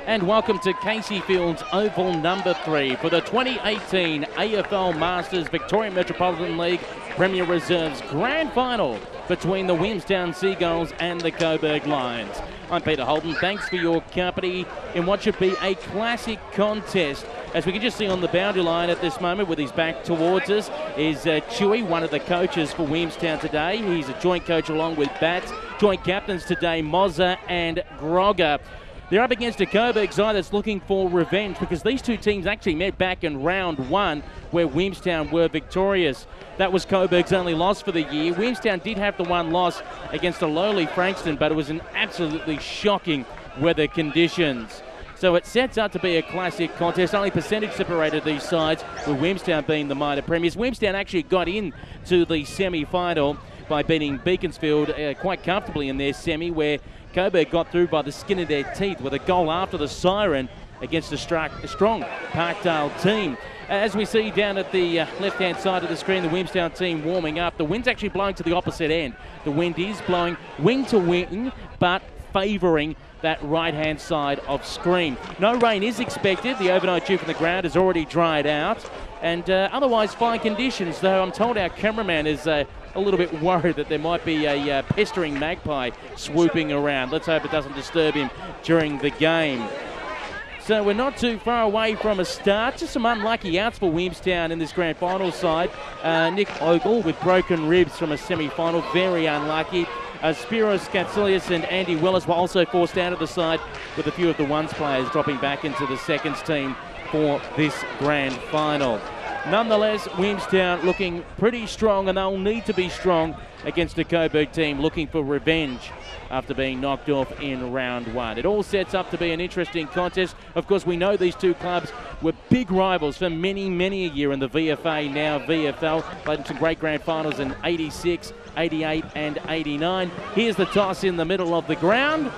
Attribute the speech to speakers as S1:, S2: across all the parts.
S1: And welcome to Casey Field's Oval number 3 for the 2018 AFL Masters Victoria Metropolitan League Premier Reserves Grand Final between the Williamstown Seagulls and the Coburg Lions. I'm Peter Holden. Thanks for your company in what should be a classic contest. As we can just see on the boundary line at this moment with his back towards us is Chewy, one of the coaches for Williamstown today. He's a joint coach along with Bats. Joint captains today, Mozza and Grogger. They're up against a Coburg side that's looking for revenge because these two teams actually met back in round 1 where Williamstown were victorious. That was Coburg's only loss for the year. Williamstown did have the one loss against a lowly Frankston, but it was an absolutely shocking weather conditions. So it sets up to be a classic contest. Only percentage separated these sides, with Williamstown being the minor premiers. Williamstown actually got into the semi-final by beating Beaconsfield quite comfortably in their semi, where Coburg got through by the skin of their teeth with a goal after the siren against a strong Parkdale team. As we see down at the left-hand side of the screen, the Williamstown team warming up. The wind's actually blowing to the opposite end. The wind is blowing wing to wing, but favouring that right-hand side of screen. No rain is expected. The overnight dew from the ground has already dried out. And otherwise fine conditions, though I'm told our cameraman is a little bit worried that there might be a pestering magpie swooping around. Let's hope it doesn't disturb him during the game. So we're not too far away from a start. Just some unlucky outs for Williamstown in this grand final side. Nick Ogle with broken ribs from a semi-final, very unlucky. Spiros Katsilius and Andy Willis were also forced out of the side, with a few of the ones players dropping back into the seconds team for this grand final. Nonetheless, Williamstown looking pretty strong, and they'll need to be strong against a Coburg team looking for revenge after being knocked off in round 1. It all sets up to be an interesting contest. Of course, we know these two clubs were big rivals for many, many a year in the VFA, now VFL. Played some great grand finals in 86, 88 and 89. Here's the toss in the middle of the ground,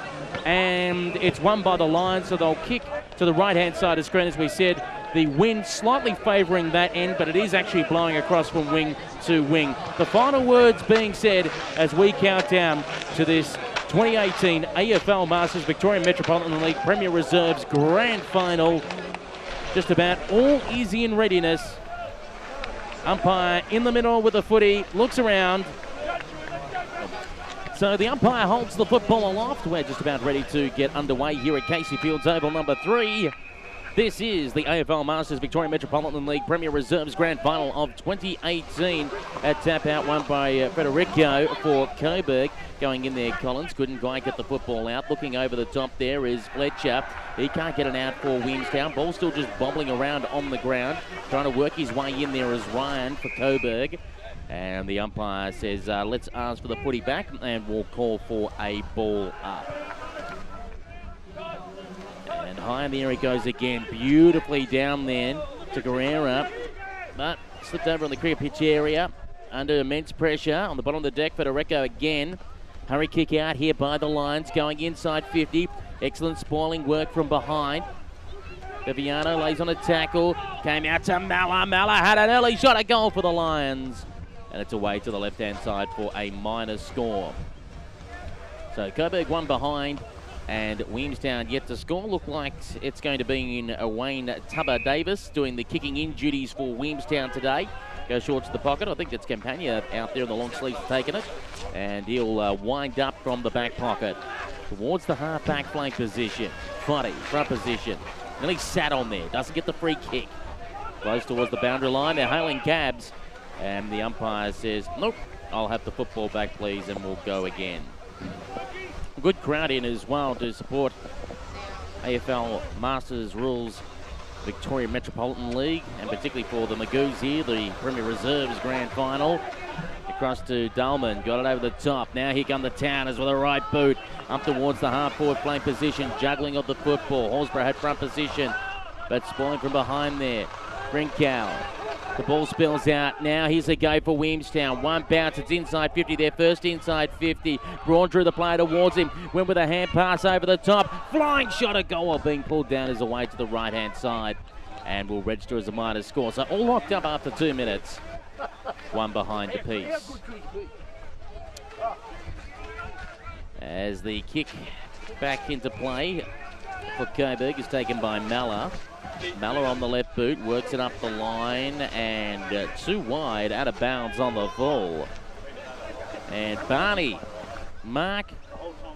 S1: and it's won by the Lions, so they'll kick to the right-hand side of the screen, as we said. The wind slightly favouring that end, but it is actually blowing across from wing to wing. The final words being said as we count down to this 2018 AFL Masters Victoria Metropolitan League Premier Reserves Grand Final. Just about all is in readiness. Umpire in the middle with the footy, looks around. So the umpire holds the football aloft. We're just about ready to get underway here at Casey Field's Oval number 3. This is the AFL Masters Victoria Metropolitan League Premier Reserves Grand Final of 2018. A tap out won by Federico for Coburg. Going in there, Collins couldn't quite get the football out. Looking over the top there is Fletcher. He can't get an out for Williamstown. Ball still just bobbling around on the ground. Trying to work his way in there is Ryan for Coburg. And the umpire says, let's ask for the footy back, and we'll call for a ball up. And high in the air he goes again, beautifully down there to Guerrera, but slipped over on the cricket pitch area under immense pressure on the bottom of the deck. Federico again. Hurry kick out here by the Lions, going inside 50. Excellent spoiling work from behind. Viviano lays on a tackle, came out to Mala. Mala had an early shot, a goal for the Lions. And it's away to the left-hand side for a minor score. So Coburg one behind, and Williamstown yet to score. Look like it's going to be in Wayne Tubber-Davis doing the kicking in duties for Williamstown today. Goes short to the pocket. I think it's Campagna out there in the long sleeves taking it. And he'll wind up from the back pocket towards the half-back flank position. Foddy, front position. Nearly sat on there. Doesn't get the free kick. Close towards the boundary line. They're hailing cabs. And the umpire says, nope, I'll have the football back, please, and we'll go again. A good crowd in as well to support AFL Masters Rules Victoria Metropolitan League, and particularly for the Magoos here, the Premier Reserves Grand Final. Across to Dullman, got it over the top. Now here come the Towners with a right boot up towards the half-forward flank position, juggling of the football. Horsburgh had front position, but spoiling from behind there. Brinkow. The ball spills out now. Here's a go for Williamstown. One bounce. It's inside 50. Their first inside 50. Braun drew the player towards him. Went with a hand pass over the top. Flying shot, a goal being pulled down as away to the right-hand side. And will register as a minor score. So all locked up after 2 minutes. One behind apiece. As the kick back into play for Coburg is taken by Malla. Malla on the left boot, works it up the line, and too wide, out of bounds on the full. And Barney, Mark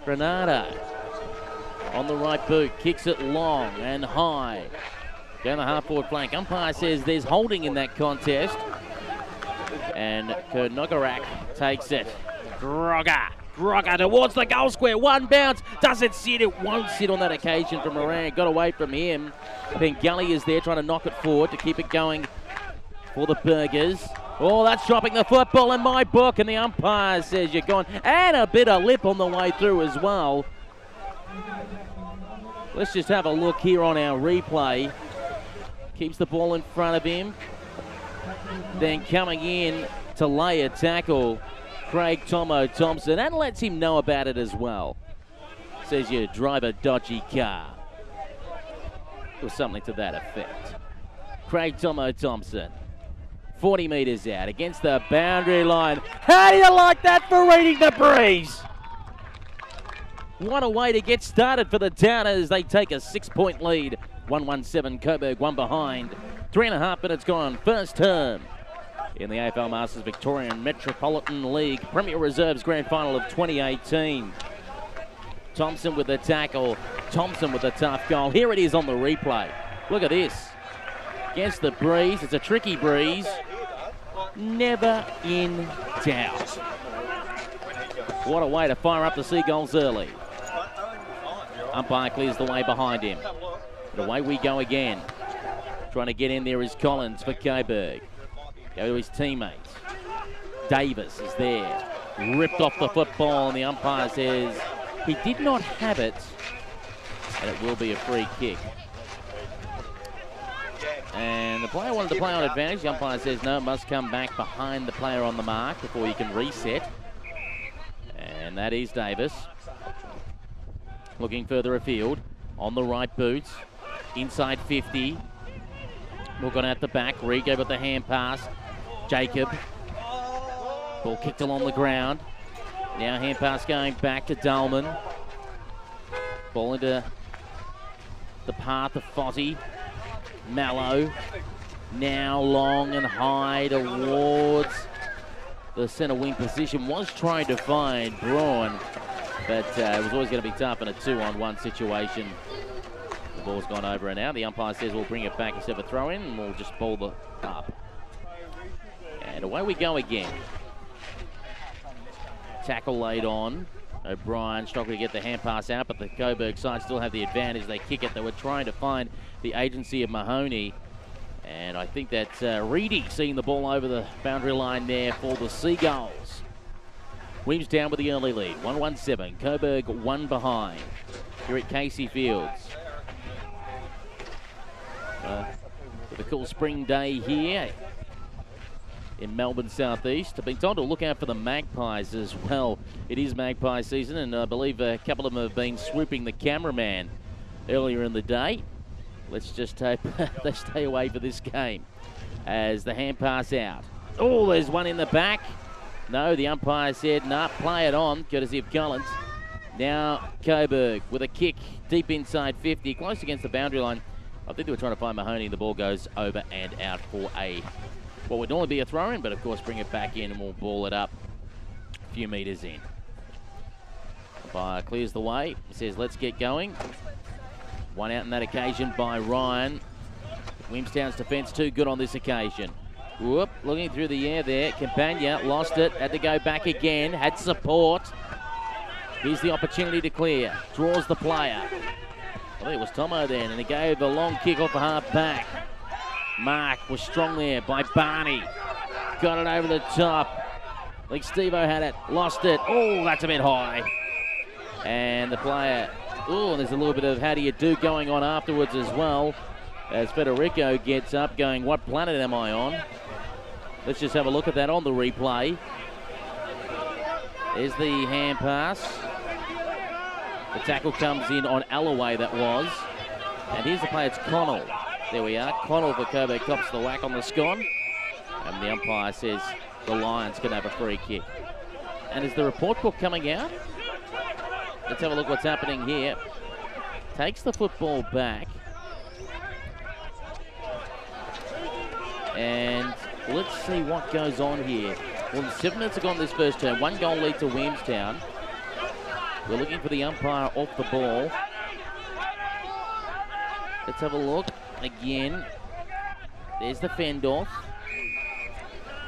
S1: Granada on the right boot, kicks it long and high. Down the half-forward flank. Umpire says there's holding in that contest. And Kurnogarak takes it. Grogger towards the goal square. One bounce. Doesn't sit. It won't sit on that occasion from Moran. Got away from him. Then Gully is there trying to knock it forward to keep it going for the Burgers. Oh, that's dropping the football in my book. And the umpire says you're gone. And a bit of lip on the way through as well. Let's just have a look here on our replay. Keeps the ball in front of him. Then coming in to lay a tackle, Craig Tomo Thompson, and lets him know about it as well. Says you drive a dodgy car. Or something to that effect. Craig Tomo Thompson, 40 metres out against the boundary line. How do you like that for reading the breeze? What a way to get started for the Downers. They take a 6-point lead. 1-1-7, Coburg, one behind. 3.5 minutes gone, first term in the AFL Masters Victorian Metropolitan League Premier Reserves Grand Final of 2018. Thompson with the tackle, Thompson with the tough goal. Here it is on the replay. Look at this. Against the breeze, it's a tricky breeze. Never in doubt. What a way to fire up the Seagulls early. Umpire clears the way behind him. But away we go again. Trying to get in there is Collins for Coburg. Go to his teammates. Davis is there. Ripped off the football, and the umpire says he did not have it, and it will be a free kick. And the player wanted to play on advantage. The umpire says no, it must come back behind the player on the mark before you can reset. And that is Davis. Looking further afield. On the right boot. Inside 50. Look on at the back. Rigo with the hand pass. Jacob. Ball kicked along the ground. Now hand pass going back to Dalman. Ball into the path of Fozzie. Mallow. Now long and high towards the centre wing position. Was trying to find Braun, but it was always going to be tough in a 2-on-1 situation. The ball's gone over and out. The umpire says we'll bring it back instead of a throw in, and we'll just ball the up. And away we go again. Tackle laid on. O'Brien struggling to get the hand pass out, but the Coburg side still have the advantage. They kick it. They were trying to find the agency of Mahoney. And I think that Reedy seeing the ball over the boundary line there for the Seagulls. Williamstown with the early lead. 1-1-7. Coburg one behind. Here at Casey Fields. With a cool spring day here in Melbourne Southeast. I've been told to look out for the magpies as well. It is magpie season, and I believe a couple of them have been swooping the cameraman earlier in the day. Let's just hope they stay away for this game as the hand pass out. Oh, there's one in the back. No, the umpire said, nah, play it on, courtesy of Collins. Now Coburg with a kick deep inside 50, close against the boundary line. I think they were trying to find Mahoney. The ball goes over and out for what would normally be a throw-in, but of course bring it back in and we'll ball it up a few metres in. Umpire clears the way. He says, let's get going. One out on that occasion by Ryan. Williamstown's defence too good on this occasion. Whoop, looking through the air there. Campagna lost it, had to go back again, had support. Here's the opportunity to clear. Draws the player. I think it was Tomo then, and he gave a long kick off the half back. Mark was strong there by Barney. Got it over the top. I think Steve-O had it, lost it. Oh, that's a bit high. And the player, oh, there's a little bit of how do you do going on afterwards as well. As Federico gets up going, what planet am I on? Let's just have a look at that on the replay. There's the hand pass. The tackle comes in on Alloway, that was. And here's the play, it's Connell. There we are. Connell for Coburg cops the whack on the scone. And the umpire says the Lions can have a free kick. And is the report book coming out? Let's have a look what's happening here. takes the football back. And let's see what goes on here. Well, 7 minutes have gone this first term. 1 goal lead to Williamstown. We're looking for the umpire off the ball. Let's have a look again. There's the fend off.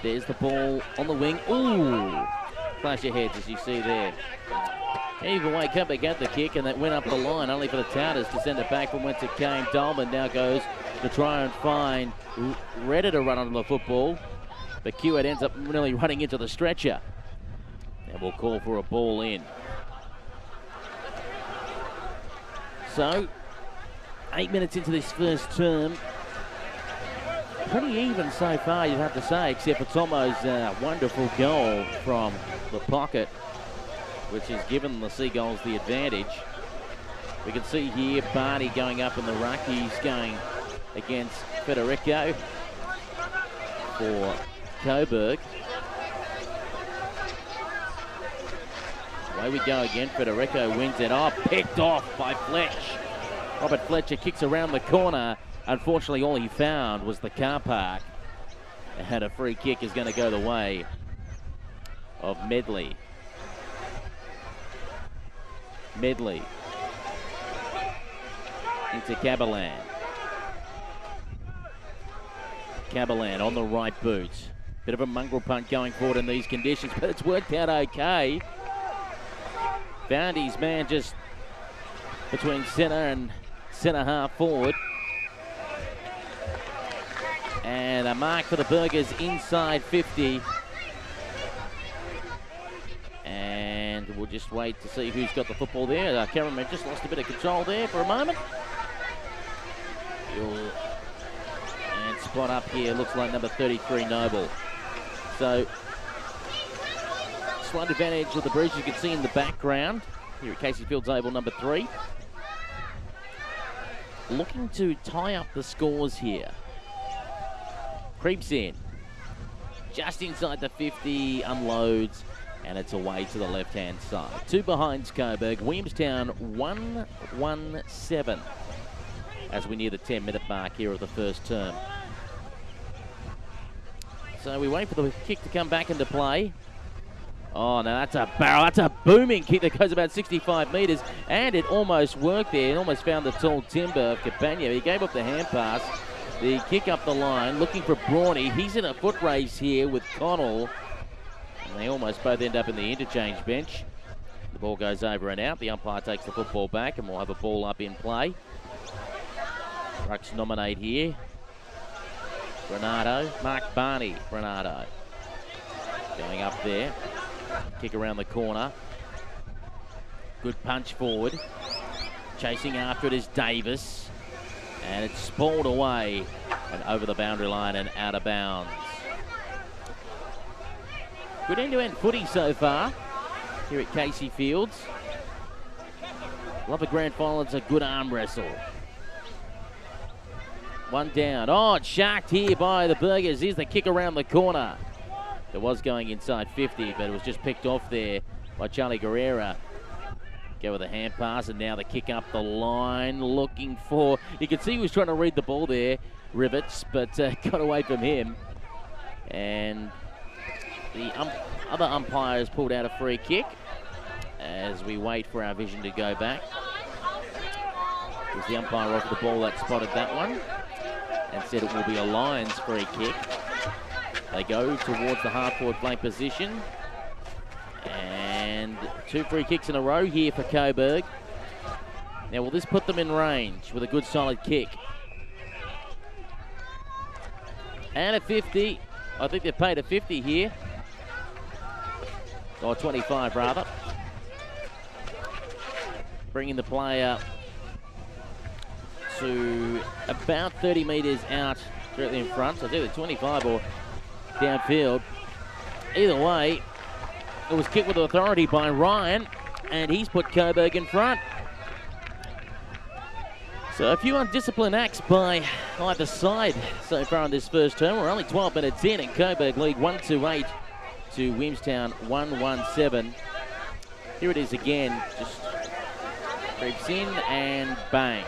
S1: There's the ball on the wing. Ooh! Flash of heads as you see there. Either way, Coburg got the kick and that went up the line, only for the Touters to send it back from whence it came. Dolman now goes to try and find Redder to run onto the football. But Kewitt ends up nearly running into the stretcher. And we'll call for a ball in. So, 8 minutes into this first term. Pretty even so far, you'd have to say, except for Tomo's wonderful goal from the pocket, which has given the Seagulls the advantage. We can see here Barney going up in the ruck. He's going against Federico for Coburg. Away we go again. Federico wins it. Oh, picked off by Fletch. Robert Fletcher kicks around the corner. Unfortunately, all he found was the car park. And a free kick is going to go the way of Medley. Medley into Caberlan. Caberlan on the right boot. Bit of a mongrel punt going forward in these conditions, but it's worked out okay. Found his man just between centre and centre half forward. And a mark for the Burgers inside 50. And we'll just wait to see who's got the football there. Cameraman just lost a bit of control there for a moment. And spot up here looks like number 33, Noble. So, slight advantage with the Bruce, you can see in the background here at Casey Fields Oval, number 3. Looking to tie up the scores here. Creeps in. Just inside the 50, unloads, and it's away to the left-hand side. 2 behinds Coburg. Williamstown 1-1-7 as we near the 10-minute mark here of the first term. So we wait for the kick to come back into play. Oh, no, that's a barrel. That's a booming kick that goes about 65 metres, and it almost worked there. It almost found the tall timber of Cabana. He gave up the hand pass. The kick up the line, looking for Brawny. He's in a foot race here with Connell. And they almost both end up in the interchange bench. The ball goes over and out. The umpire takes the football back, and we'll have a ball up in play. Rucks nominate here. Bernardo, Mark Barney, Bernardo. Going up there. Kick around the corner. Good punch forward. Chasing after it is Davis. And it's spoiled away and over the boundary line and out of bounds. Good end-to-end footy so far here at Casey Fields. Love a grand final. It's a good arm wrestle. One down. Oh, it's sharked here by the Burgers. Here's the kick around the corner. It was going inside 50, but it was just picked off there by Charlie Guerrera. Go with a hand pass, and now the kick up the line, looking for... You can see he was trying to read the ball there, Rivets, but got away from him. And the other umpires pulled out a free kick as we wait for our vision to go back. It was the umpire off the ball that spotted that one and said it will be a Lions free kick. They go towards the half-forward flank position. And 2 free kicks in a row here for Coburg. Now, will this put them in range with a good solid kick? And a 50. I think they've paid a 50 here. Or 25, rather. Bringing the player to about 30 metres out directly in front. So it's either 25 or downfield. Either way, it was kicked with authority by Ryan, and he's put Coburg in front. So a few undisciplined acts by either side so far in this first term. We're only 12 minutes in, and Coburg lead 1-8 to Williamstown 1-7. Here it is again, just Creeps in and bang.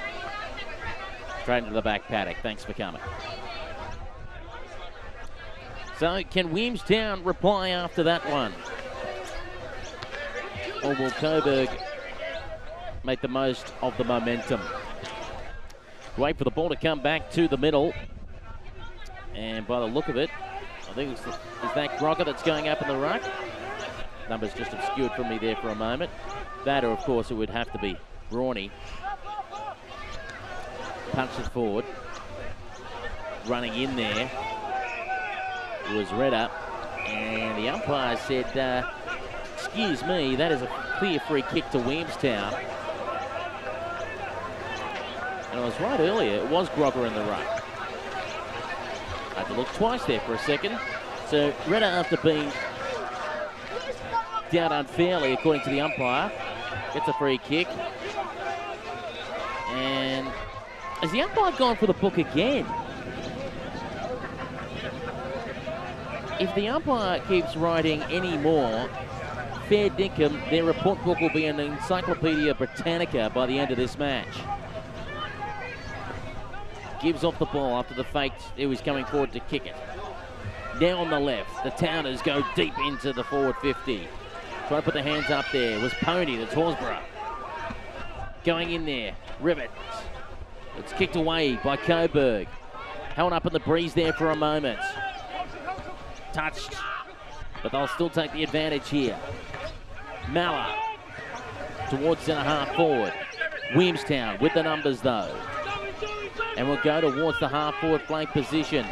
S1: Straight into the back paddock. Thanks for coming. So can Williamstown reply after that one? Or will Coburg make the most of the momentum? Wait for the ball to come back to the middle. And by the look of it, I think it's that Grogger that's going up in the ruck. Numbers just obscured from me there for a moment. That, or of course, it would have to be Brawny. Punched it forward. Running in there was Redder. And the umpire said, excuse me, that is a clear free kick to Williamstown. And I was right earlier, it was Grogger in the ruck. I had to look twice there for a second. So Redder, after being down unfairly, according to the umpire, gets a free kick. And has the umpire gone for the book again? If the umpire keeps writing any more, fair dinkum, their report book will be an Encyclopedia Britannica by the end of this match. Gives off the ball after the fake. He was coming forward to kick it. Now on the left, the Towners go deep into the forward 50. Trying to put the hands up there was Pony, that's Horsburgh. Going in there, Rivet. It's kicked away by Coburg. Held up in the breeze there for a moment. Touched, but they'll still take the advantage here. Malla towards centre half forward. Williamstown with the numbers though. And we'll go towards the half forward flank position.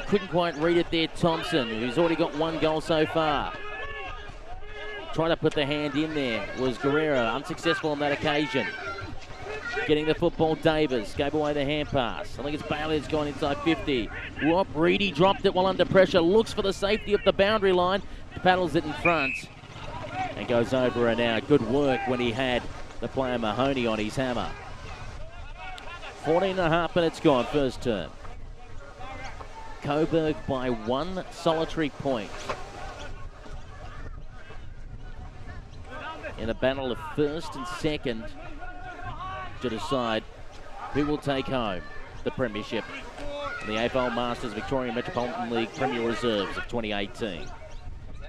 S1: Couldn't quite read it there, Thompson, who's already got one goal so far. Trying to put the hand in there was Guerrero, unsuccessful on that occasion. Getting the football, Davis, gave away the hand pass. I think it's Bailey that's gone inside 50. Whoop, Reedy dropped it while under pressure, looks for the safety of the boundary line, paddles it in front, and goes over and out. Good work when he had the player Mahoney on his hammer. 14.5 minutes gone, first term. Coburg by one solitary point. In a battle of first and second to decide who will take home the premiership. The AFL Masters Victorian Metropolitan League Premier Reserves of 2018.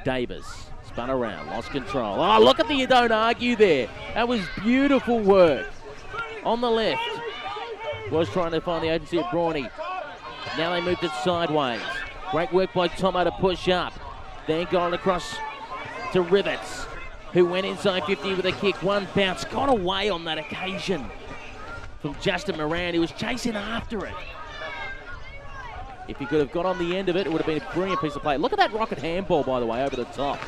S1: Davis spun around, lost control. Oh, look at the, you don't argue there. That was beautiful work. On the left, was trying to find the agency of Brawny. Now they moved it sideways. Great work by Tomo to push up. Then going across to Rivets, who went inside 50 with a kick. One bounce, got away on that occasion from Justin Moran, who was chasing after it. If he could have got on the end of it, it would have been a brilliant piece of play. Look at that rocket handball, by the way, over the top.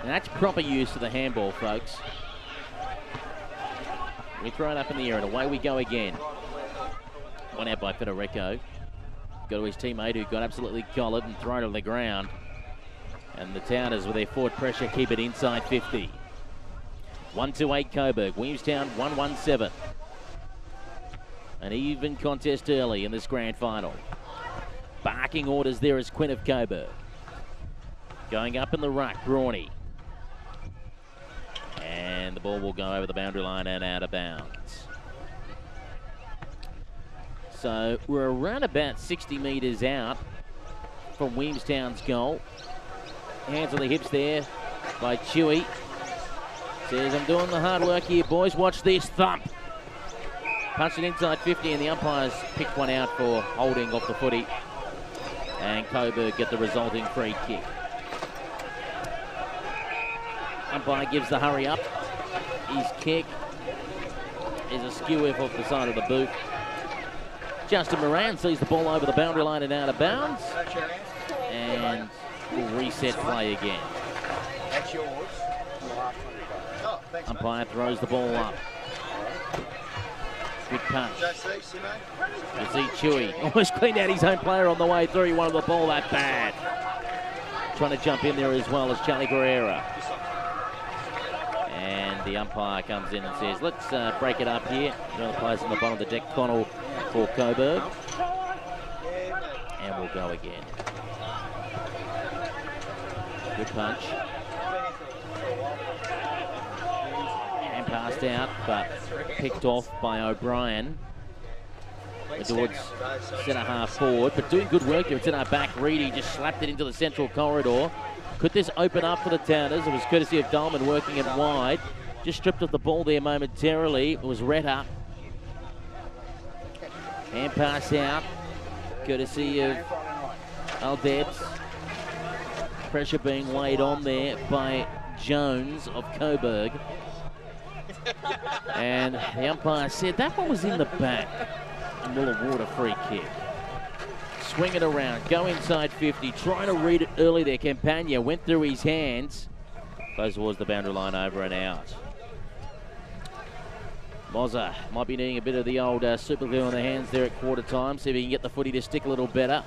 S1: And that's proper use of the handball, folks. We throw it up in the air and away we go again. One out by Federico. Go to his teammate who got absolutely collared and thrown to the ground. And the Towners with their forward pressure keep it inside 50. 1-8 Coburg. Williamstown 1-7. An even contest early in this grand final. Barking orders there is Quinn of Coburg. Going up in the ruck, Brawny. And the ball will go over the boundary line and out of bounds. So we're around about 60 metres out from Williamstown's goal. Hands on the hips there by Chewy. Says, I'm doing the hard work here, boys. Watch this thump. Punched it inside 50 and the umpires picked one out for holding off the footy. And Coburg get the resulting free kick. Umpire gives the hurry up. His kick is a skew off the side of the boot. Justin Moran sees the ball over the boundary line and out of bounds. And will reset play again.
S2: That's yours.
S1: Umpire throws the ball up. Good punch. You see Chewy almost cleaned out his own player on the way through. He wanted the ball that bad. Trying to jump in there as well as Charlie Guerrero. And the umpire comes in and says, let's break it up here. The other players on the bottom of the deck, Connell for Coburg. And we'll go again. Good punch. Passed out, but picked off by O'Brien. Towards centre half forward, but doing good work there. It's in our back. Reedy just slapped it into the central corridor. Could this open up for the Towners? It was courtesy of Dolman working it wide. Just stripped off the ball there momentarily. It was Retta. And pass out, courtesy of Aldebs. Pressure being laid on there by Jones of Coburg. And the umpire said that one was in the back. And Miller Water free kick. Swing it around, go inside 50, trying to read it early there. Campagna went through his hands. Goes towards the boundary line, over and out. Mozza might be needing a bit of the old super glue on the hands there at quarter time. See if he can get the footy to stick a little better.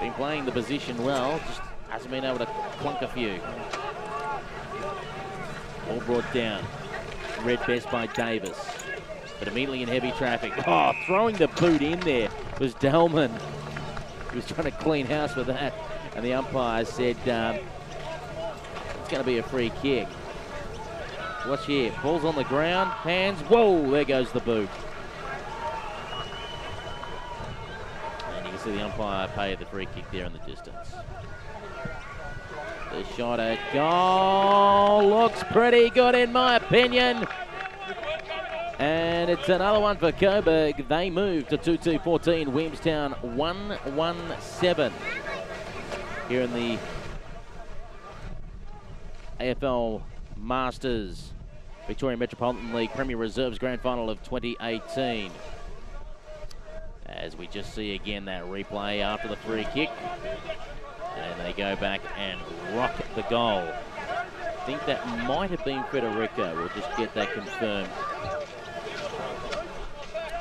S1: Been playing the position well, just hasn't been able to clunk a few. All brought down. Read best by Davis. But immediately in heavy traffic. Oh, throwing the boot in there was Delman. He was trying to clean house with that. And the umpire said it's going to be a free kick. Watch here. Ball's on the ground. Hands. Whoa, there goes the boot. And you can see the umpire pay the free kick there in the distance. The shot at goal looks pretty good in my opinion. And it's another one for Coburg. They move to 2-2-14. Williamstown 1-1-7 here in the AFL Masters Victorian Metropolitan League Premier Reserves Grand Final of 2018. As we just see again that replay after the free kick. And they go back and rock the goal. I think that might have been Federico. We'll just get that confirmed.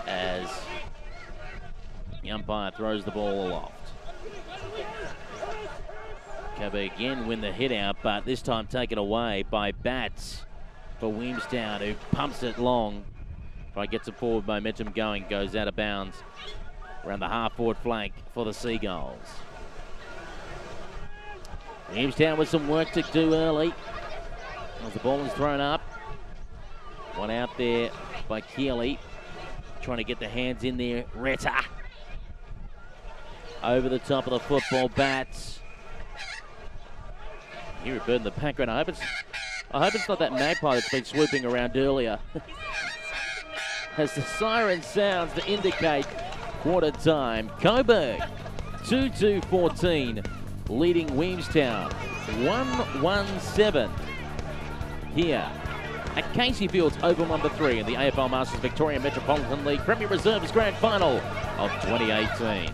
S1: As the umpire throws the ball aloft. Coburg again win the hit out, but this time taken away by Bats for Williamstown, who pumps it long. Try gets it forward, momentum going, goes out of bounds around the half-forward flank for the Seagulls. Williamstown with some work to do early. As the ball is thrown up. One out there by Keeley. Trying to get the hands in there. Retta. Over the top of the football, Bats. Here it burned the background. I hope it's not that magpie that's been swooping around earlier. As the siren sounds to indicate quarter time. Coburg 2-2-14 leading Williamstown 1-1-7 here at Casey Field's Oval number 3 in the AFL Masters Victorian Metropolitan League Premier Reserves Grand Final of 2018.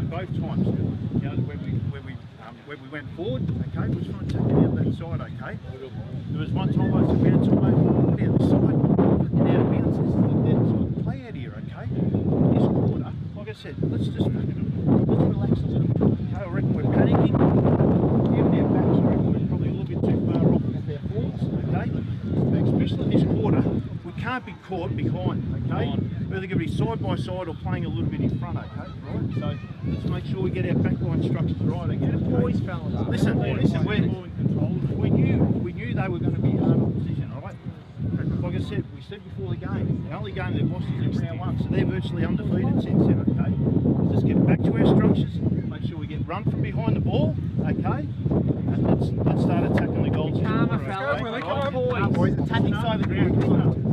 S2: Both times, you know, where we went forward, okay, we was trying to take it out that side, okay. There was one time I said, we had somebody put out the side, fucking out of bounds, this is the dead side. Play out here, okay. This quarter, like I said, let's relax a little bit, okay. I reckon we're panicking. Even our backs, I reckon we're probably a little bit too far off with our forwards, okay. Especially this quarter, we can't be caught behind, okay. We're either going to be side by side or playing a little bit in front, okay, right? So let's make sure we get our backline structures right, okay? Boys, fellas. Listen, we're more in control. We knew they were going to be hard opposition, all right? Like I said, we said before the game, the only game they've lost is in round 1, so they're virtually undefeated since then, okay? Let's just get back to our structures, make sure we get run from behind the ball, okay? And let's start attacking the goals.
S3: Calmer, fellas. Come on, boys.
S2: Attacking side of the ground.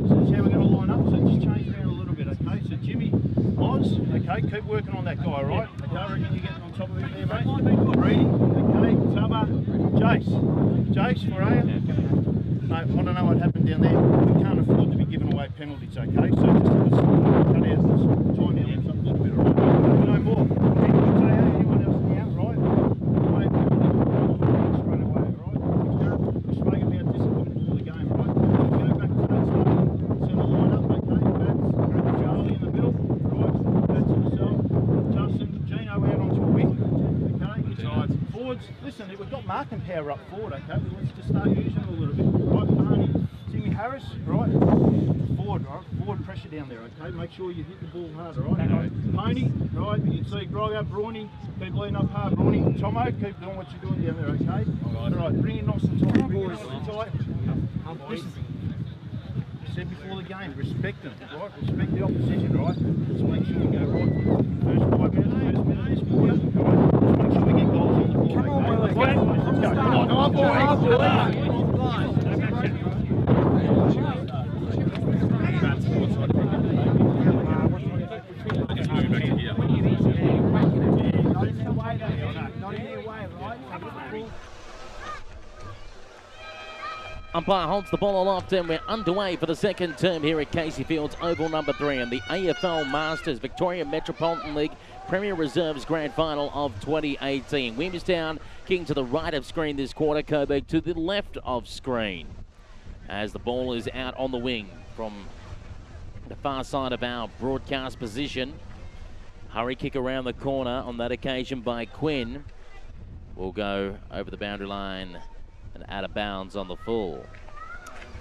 S2: So that's how we're going to line up. So just change around a little bit, okay? So Jimmy, Oz, okay, keep working on that guy, right? Okay, I reckon you're getting on top of him there, mate. Reedy, okay, Tubba, Jace, where are you? No, I don't know what happened down there. We can't afford to be giving away penalties, okay? So just cut out, let's time the elements up a little bit, all right? No more. Anyone else in the out, right? forwards, listen, we've got marking power up forward, okay? We want to start using it a little bit. Right, Barney, Timmy Harris, right? Forward, right? Forward pressure down there, okay? Make sure you hit the ball hard, all right? Pony, right? You can see Grogger, Brawny, keep leading up hard. Brawny, Tomo, keep doing what you're doing down there, okay? All right, bring it nice and tight. Bring it nice and tight. Listen, I said before the game, respect them, right? Respect the opposition, right? Let's make sure we go right. First 5 minutes, first minute, this quarter, right? Let's make sure we get goals on the board, okay? Let's go. Come on, boys.
S1: Umpire holds the ball aloft and we're underway for the second term here at Casey Fields Oval number 3 in the AFL Masters Victoria Metropolitan League Premier Reserves Grand Final of 2018. Williamstown kicking to the right of screen this quarter, Coburg to the left of screen. As the ball is out on the wing from the far side of our broadcast position. Hurry kick around the corner on that occasion by Quinn. Will go over the boundary line and out of bounds on the full.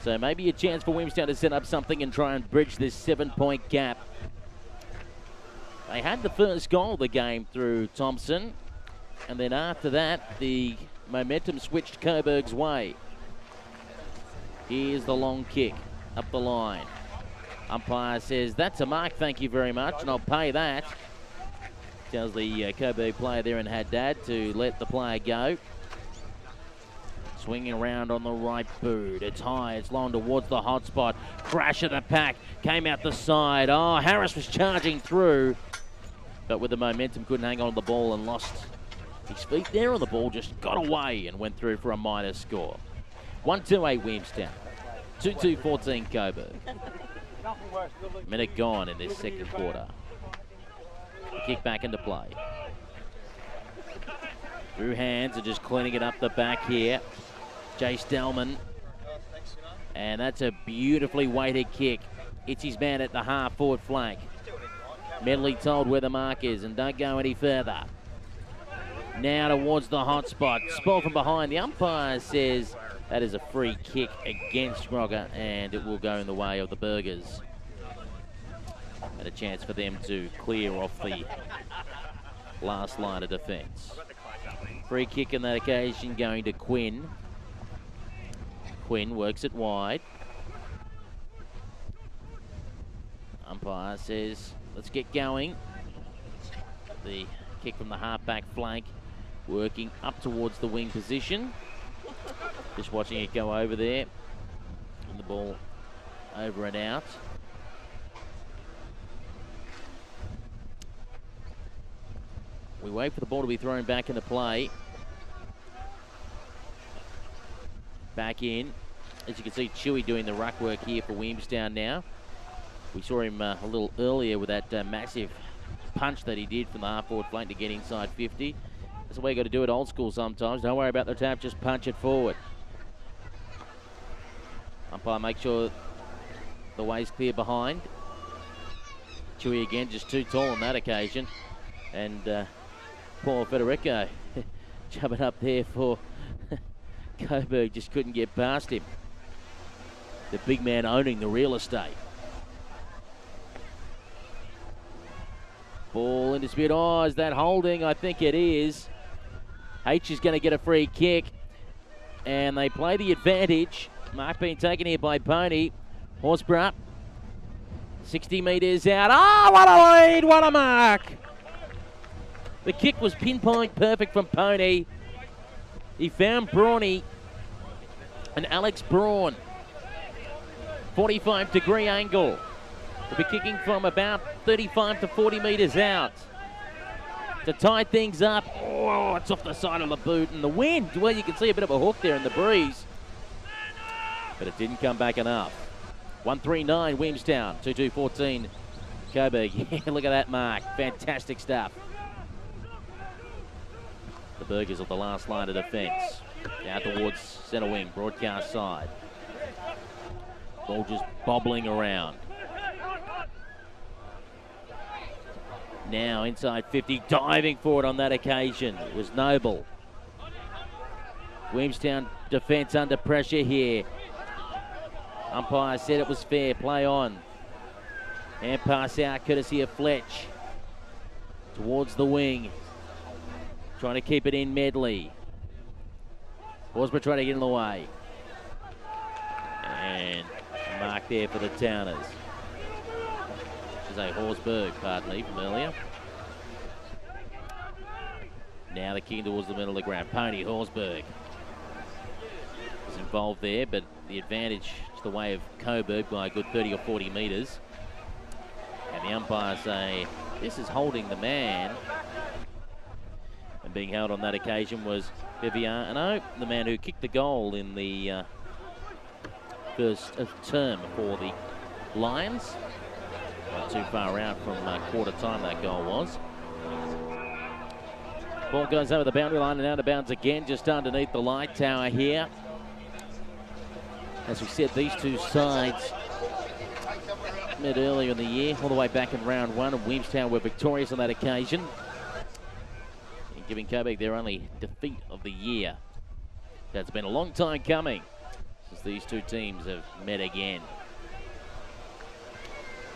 S1: So maybe a chance for Williamstown to set up something and try and bridge this 7-point gap. They had the first goal of the game through Thompson, and then after that the momentum switched Coburg's way. Here's the long kick up the line. Umpire says that's a mark, thank you very much, and I'll pay that. Tells the Coburg player there in Haddad to let the player go. Swinging around on the right boot. It's high, it's long towards the hot spot. Crash of the pack, came out the side. Oh, Harris was charging through, but with the momentum couldn't hang on to the ball and lost his feet there on the ball, just got away and went through for a minor score. 1-2-8 Williamstown, 2-2-14 Coburg. Minute gone in this second quarter. Kick back into play. Through hands and just cleaning it up the back here. Jay Stellman. And that's a beautifully weighted kick. It's his man at the half forward flank. Medley told where the mark is and don't go any further. Now towards the hot spot. Spoil from behind. The umpire says that is a free kick against Grogger and it will go in the way of the Burgers. And a chance for them to clear off the last line of defence. Free kick on that occasion going to Quinn. Quinn works it wide. Umpire says, let's get going. The kick from the half-back flank, working up towards the wing position. Just watching it go over there. And the ball over and out. We wait for the ball to be thrown back into play. Back in. As you can see, Chewy doing the ruck work here for Williamstown now. We saw him a little earlier with that massive punch that he did from the half-forward flank to get inside 50. That's the way you got to do it old school sometimes. Don't worry about the tap, just punch it forward. Umpire make sure the way's clear behind. Chewy again, just too tall on that occasion. And Paul Federico jumping up there for Coburg, just couldn't get past him. The big man owning the real estate. Ball in dispute. Oh, is that holding? I think it is. H is going to get a free kick. And they play the advantage. Mark being taken here by Pony. Horsburgh. 60 metres out. Oh, what a lead! What a mark! The kick was pinpoint perfect from Pony. He found Brawny and Alex Braun. 45-degree angle. He'll be kicking from about 35 to 40 metres out. To tie things up. Oh, it's off the side of the boot and the wind. Well, you can see a bit of a hook there in the breeze. But it didn't come back enough. 1-3-9 Williamstown. 2-2-14 Coburg. Yeah, look at that mark. Fantastic stuff. The Burgers on the last line of defence. Out towards centre wing, broadcast side. Ball just bobbling around. Now inside 50, diving for it on that occasion. It was Noble. Williamstown defence under pressure here. Umpire said it was fair. Play on. And pass out courtesy of Fletch. Towards the wing. Trying to keep it in Medley. Horsburgh trying to get in the way. And a mark there for the Towners. This is a Horsburgh, pardon me, from earlier. Now the king towards the middle of the ground. Pony Horsburgh is involved there, but the advantage is the way of Coburg by a good 30 or 40 metres. And the umpires say this is holding the man. And being held on that occasion was Viviano, the man who kicked the goal in the first term for the Lions. Not too far out from quarter time that goal was. Ball goes over the boundary line and out of bounds again, just underneath the light tower here. As we said, these two sides met earlier in the year, all the way back in round one, and Williamstown were victorious on that occasion, and giving Coburg their only defeat of the year. That's been a long time coming since these two teams have met again.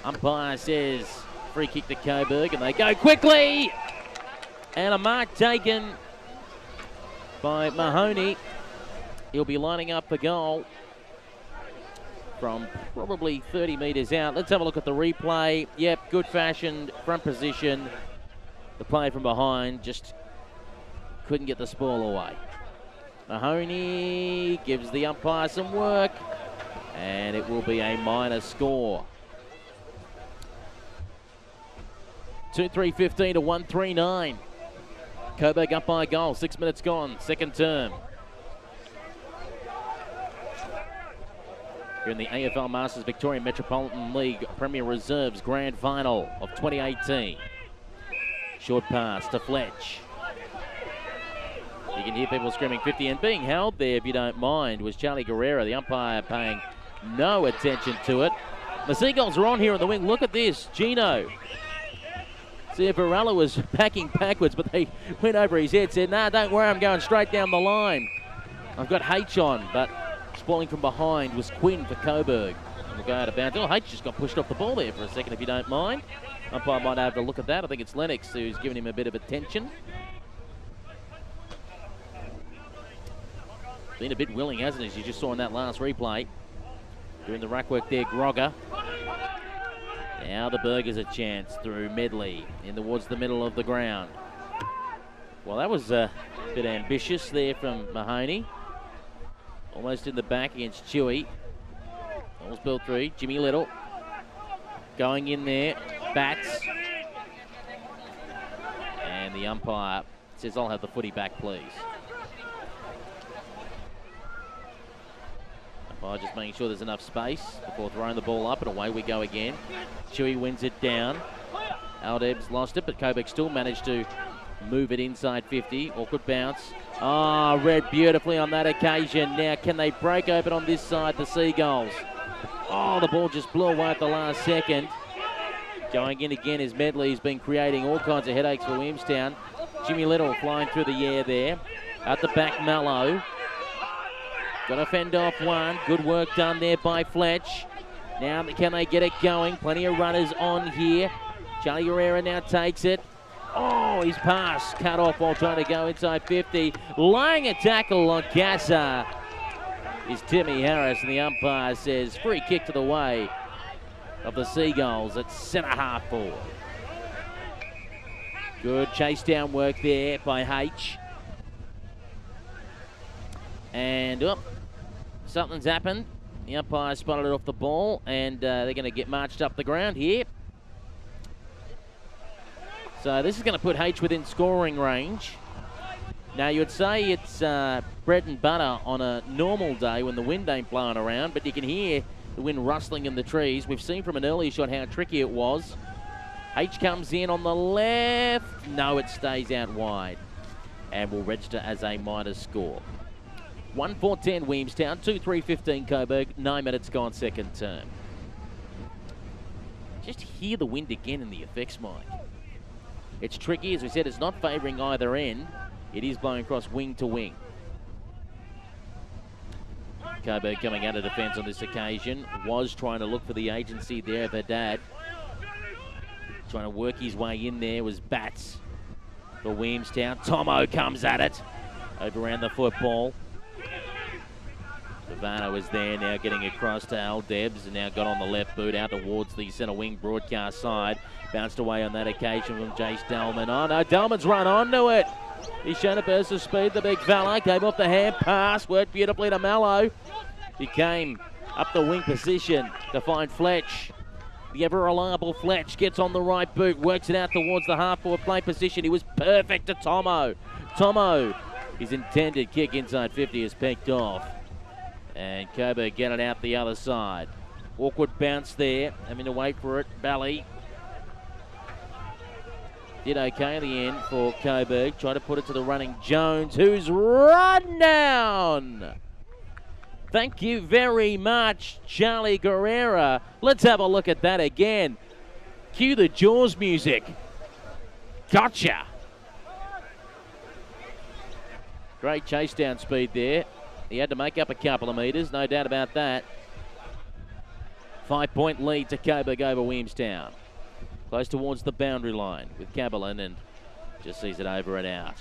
S1: Umpire says free kick to Coburg, and they go quickly, and a mark taken by Mahoney. He'll be lining up the goal from probably 30 metres out. Let's have a look at the replay. Yep, good fashioned front position. The play from behind just couldn't get the ball away. Mahoney gives the umpire some work, and it will be a minor score. 2-3-15 to 1-3-9. Coburg up by a goal, 6 minutes gone, second term. Here in the AFL Masters Victorian Metropolitan League Premier Reserves Grand Final of 2018. Short pass to Fletch. You can hear people screaming 50, and being held there, if you don't mind, was Charlie Guerrero, the umpire paying no attention to it. The Seagulls are on here on the wing. Look at this, Gino. Varela was packing backwards, but they went over his head, said, nah, don't worry, I'm going straight down the line. I've got H on, but spoiling from behind was Quinn for Coburg. And we'll go out of bounds. Oh, H just got pushed off the ball there for a second, if you don't mind. Umpire might have to look at that. I think it's Lennox who's giving him a bit of attention. Been a bit willing, hasn't he, as you just saw in that last replay. Doing the ruck work there, Grogger. Now the Burgers a chance through Medley in towards the middle of the ground. Well, that was a bit ambitious there from Mahoney. Almost in the back against Chewy. Almost built through. Jimmy Little going in there. Bats. And the umpire says, I'll have the footy back, please. Umpire just making sure there's enough space before throwing the ball up, and away we go again. Chewy wins it down. Aldeb's lost it, but Coburg still managed to move it inside 50. Awkward bounce. Oh, read beautifully on that occasion. Now, can they break open on this side, the Seagulls? Oh, the ball just blew away at the last second. Going in again is Medley. He's been creating all kinds of headaches for Williamstown. Jimmy Little flying through the air there. At the back, Mallow. Got to fend off one. Good work done there by Fletch. Now, can they get it going? Plenty of runners on here. Charlie Guerrero now takes it. Oh, his pass cut off while trying to go inside 50. Laying a tackle on Gaza is Timmy Harris, and the umpire says free kick to the way of the Seagulls at centre half forward. Good chase down work there by H. And something's happened. The umpire spotted it off the ball, and they're going to get marched up the ground here. So this is going to put H within scoring range. Now, you would say it's bread and butter on a normal day when the wind ain't blowing around, but you can hear the wind rustling in the trees. We've seen from an earlier shot how tricky it was. H comes in on the left. No, it stays out wide and will register as a minor score. 1-4-10 Williamstown, 2-3-15 Coburg, 9 minutes gone second term. Just hear the wind again in the effects mic. It's tricky, as we said, it's not favouring either end. It is blowing across wing to wing. Coburg coming out of defence on this occasion. Was trying to look for the agency there of her dad. Trying to work his way in there was Bats for Williamstown. Tomo comes at it. Over around the football. Savannah was there now getting across to Al Debs and now got on the left boot out towards the centre wing broadcast side. Bounced away on that occasion from Jace Delman. Oh no, Delman's run onto it. He's shown a burst of speed, the big fella. Came off the hand pass, worked beautifully to Mallow. He came up the wing position to find Fletch. The ever-reliable Fletch gets on the right boot, works it out towards the half-forward play position. He was perfect to Tomo. Tomo, his intended kick inside 50 is picked off. And Coburg get it out the other side. Awkward bounce there, having to wait for it. Bally did okay in the end for Coburg. Tried to put it to the running Jones, who's run down. Thank you very much, Charlie Guerrera. Let's have a look at that again. Cue the Jaws music. Gotcha. Great chase down speed there. He had to make up a couple of metres, no doubt about that. 5-point lead to Coburg over Williamstown. Close towards the boundary line with Caberlin and just sees it over and out.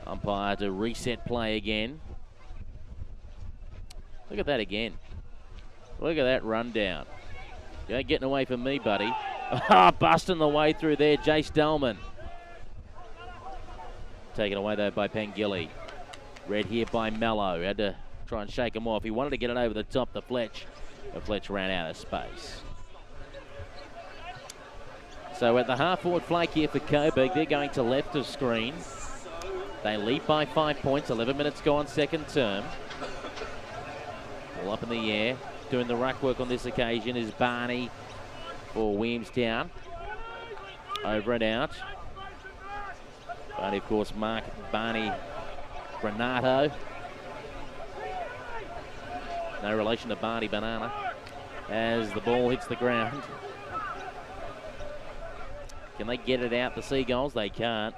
S1: Umpire to reset play again. Look at that again. Look at that rundown. You ain't getting away from me, buddy. Busting the way through there, Jace Delman. Taken away though by Pengilly. Read here by Mello. Had to try and shake him off. He wanted to get it over the top to Fletch, but Fletch ran out of space. So at the half-forward flank here for Coburg, they're going to left of screen. They lead by 5 points, 11 minutes gone second term. All up in the air. Doing the ruck work on this occasion is Barney for Williamstown. Over and out. Barney, of course, Mark Barney Granato. No relation to Barney Banana. As the ball hits the ground. Can they get it out, the Seagulls? They can't.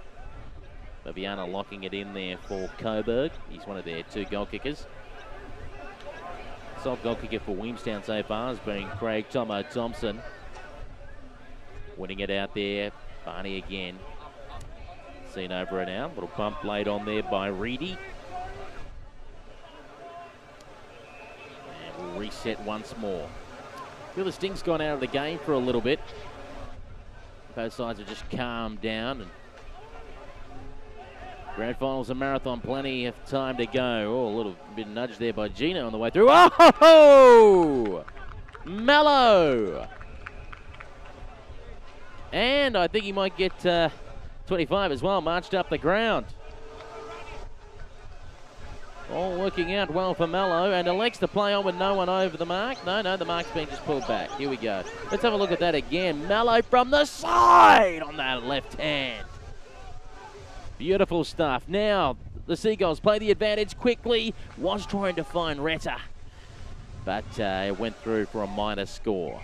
S1: Viviana locking it in there for Coburg. He's one of their 2 goal kickers. Sole goal kicker for Williamstown so far has been Craig Tomo Thompson. Winning it out there. Barney again. Seen over and out. Little bump laid on there by Reedy. And we'll reset once more. Feel the sting's gone out of the game for a little bit. Both sides have just calmed down. And grand finals and marathon, plenty of time to go. Oh, a little bit nudged there by Gino on the way through. Oh! Mellow! And I think he might get 25 as well, marched up the ground. All working out well for Mello, and elects to play on with no one over the mark. No, the mark's been just pulled back. Here we go. Let's have a look at that again. Mello from the side on that left hand. Beautiful stuff. Now, the Seagulls play the advantage quickly. Was trying to find Retta, but it went through for a minor score.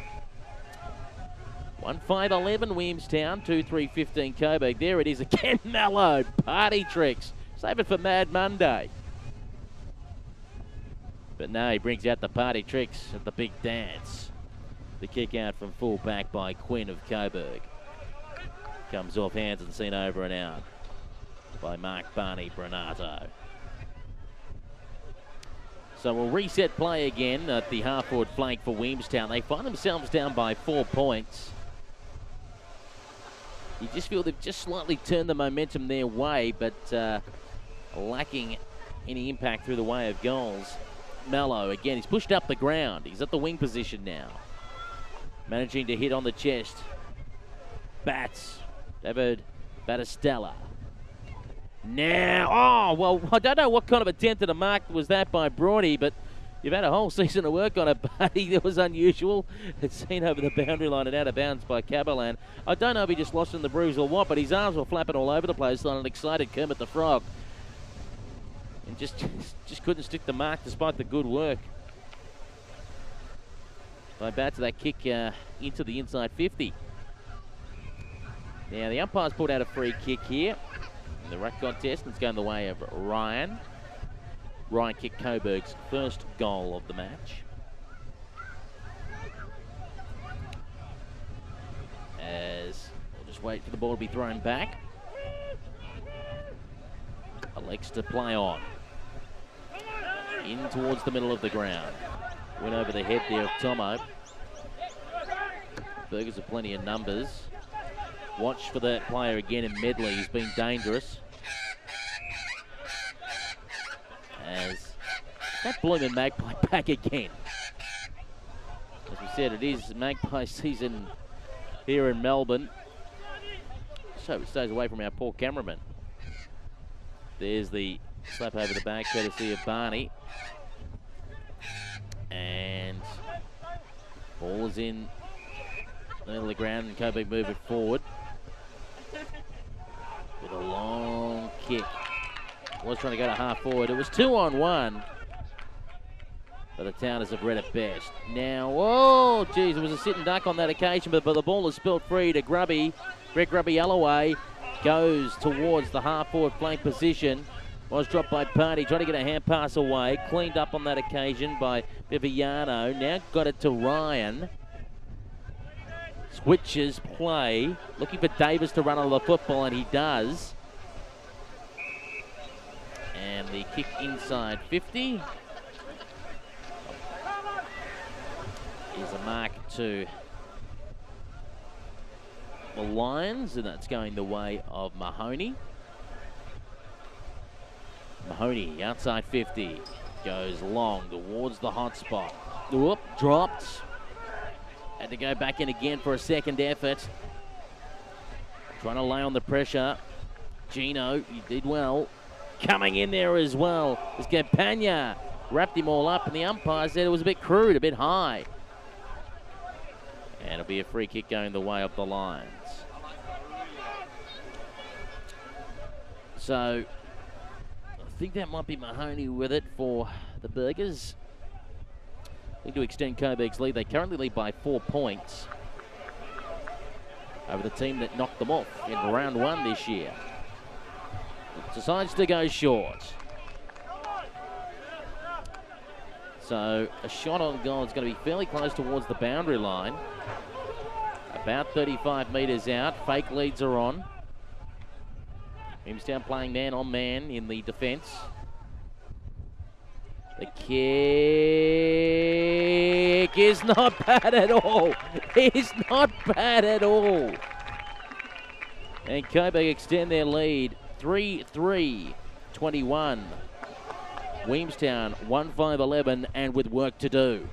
S1: 1-5-11 Williamstown, 2-3-15 Coburg. There it is again, Mello. Party tricks. Save it for Mad Monday. But no, he brings out the party tricks at the big dance. The kick out from full back by Quinn of Coburg. Comes off hands and seen over and out by Mark Barney Branato. So we'll reset play again at the half-forward flank for Williamstown. They find themselves down by 4 points. You just feel they've just slightly turned the momentum their way, but lacking any impact through the way of goals. Mello, again, he's pushed up the ground. He's at the wing position now. Managing to hit on the chest. Bats. David Battistella. Now, oh, well, I don't know what kind of attempt at a mark was that by Brawny, but you've had a whole season of work on it, buddy. That was unusual. It's seen over the boundary line and out of bounds by Caberlan. I don't know if he just lost in the bruise or what, but his arms were flapping all over the place on an excited Kermit the Frog. And just couldn't stick the mark despite the good work. By back to that kick into the inside 50. Now the umpire's pulled out a free kick here in the ruck contest. It's going the way of Ryan. Ryan kicked Coburg's first goal of the match. As we'll just wait for the ball to be thrown back. Alex to play on. In towards the middle of the ground. Went over the head there of Tomo. Burgers have plenty of numbers. Watch for that player again in Medley. He's been dangerous. As that Bloomin' Magpie back again. As we said, it is Magpie season here in Melbourne. So it stays away from our poor cameraman. There's the slap over the back, courtesy of Barney. And ball is in the middle of the ground, and Coburg move it forward with a long kick. Was trying to go to half forward. It was 2-on-1, but the Towners have read it best. Now, oh, geez, it was a sit and duck on that occasion, but the ball is spilled free to Grubby. Brett Grubby Alloway goes towards the half-forward flank position. Was dropped by Party, trying to get a hand pass away. Cleaned up on that occasion by Viviano. Now got it to Ryan. Switches play. Looking for Davis to run on the football, and he does. And the kick inside 50 is a mark to the Lions, and that's going the way of Mahoney. Mahoney, outside 50, goes long towards the hot spot. Whoop, dropped. Had to go back in again for a second effort. Trying to lay on the pressure. Gino, he did well. Coming in there as well is Campagna. Wrapped him all up, and the umpire said it was a bit crude, a bit high. And it'll be a free kick going the way of the Lions. So I think that might be Mahoney with it for the Burgers. Need to extend Coburg's lead. They currently lead by 4 points over the team that knocked them off in round 1 this year. Decides to go short. So a shot on goal is going to be fairly close towards the boundary line. About 35 metres out. Fake leads are on. Williamstown playing man on man in the defence. The kick is not bad at all. It's not bad at all. And Coburg extend their lead 3-3-21. Williamstown 1-5-11 and with work to do.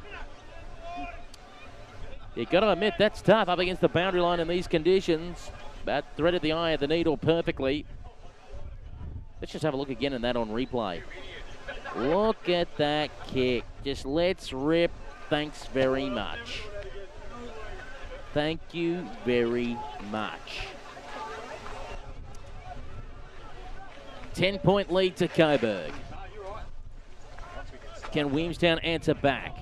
S1: You've got to admit that's tough up against the boundary line in these conditions. But threaded the eye of the needle perfectly. Let's just have a look again at that on replay. Look at that kick. Just let's rip. Thanks very much. Thank you very much. 10-point lead to Coburg. Can Williamstown answer back?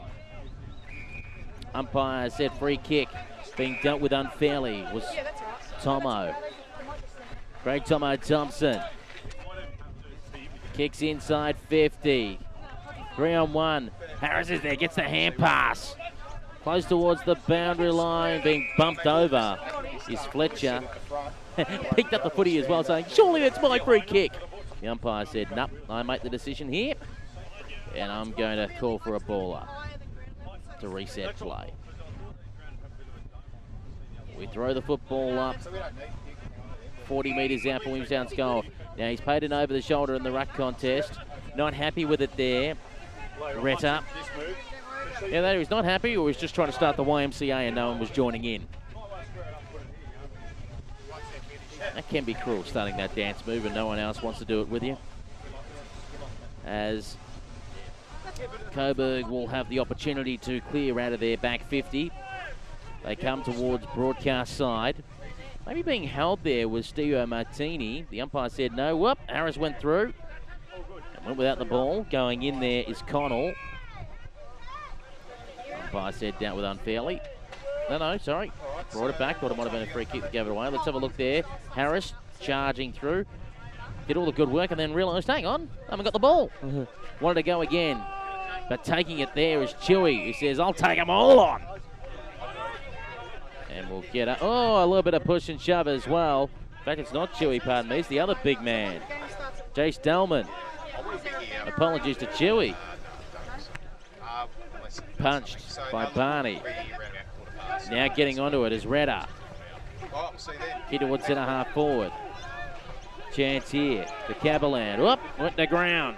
S1: Umpire said free kick being dealt with unfairly was Tomo. Craig Tomo Thompson. Kicks inside 50. 3-on-1. Harris is there, gets the hand pass. Close towards the boundary line, being bumped over is Fletcher. Picked up the footy as well, saying, surely that's my free kick. The umpire said, nope, I make the decision here. And I'm going to call for a baller to reset play. We throw the football up. 40 metres out for Williamstown's goal. Now he's paid it over the shoulder in the ruck contest. Not happy with it there. Retta. Either he was not happy or he was just trying to start the YMCA and no one was joining in. That can be cruel, starting that dance move and no one else wants to do it with you. As Coburg will have the opportunity to clear out of their back 50. They come towards broadcast side. Maybe being held there was Steve Martini. The umpire said no. Whoop, Harris went through and went without the ball. Going in there is Connell. Umpire said dealt with unfairly. No, sorry. Brought it back. Thought it might have been a free kick that gave it away. Let's have a look there. Harris charging through. did all the good work and then realised, hang on, I haven't got the ball. Wanted to go again. But taking it there is Chewy. He says, I'll take them all on. And we'll get a little bit of push and shove as well. In fact, it's not Chewy, pardon me. It's the other big man, Jace Delman. Apologies to Chewy. Punched by Barney. Now getting onto it is Redder. Key towards centre half forward. Chance here to Caberland. Whoop, went to ground.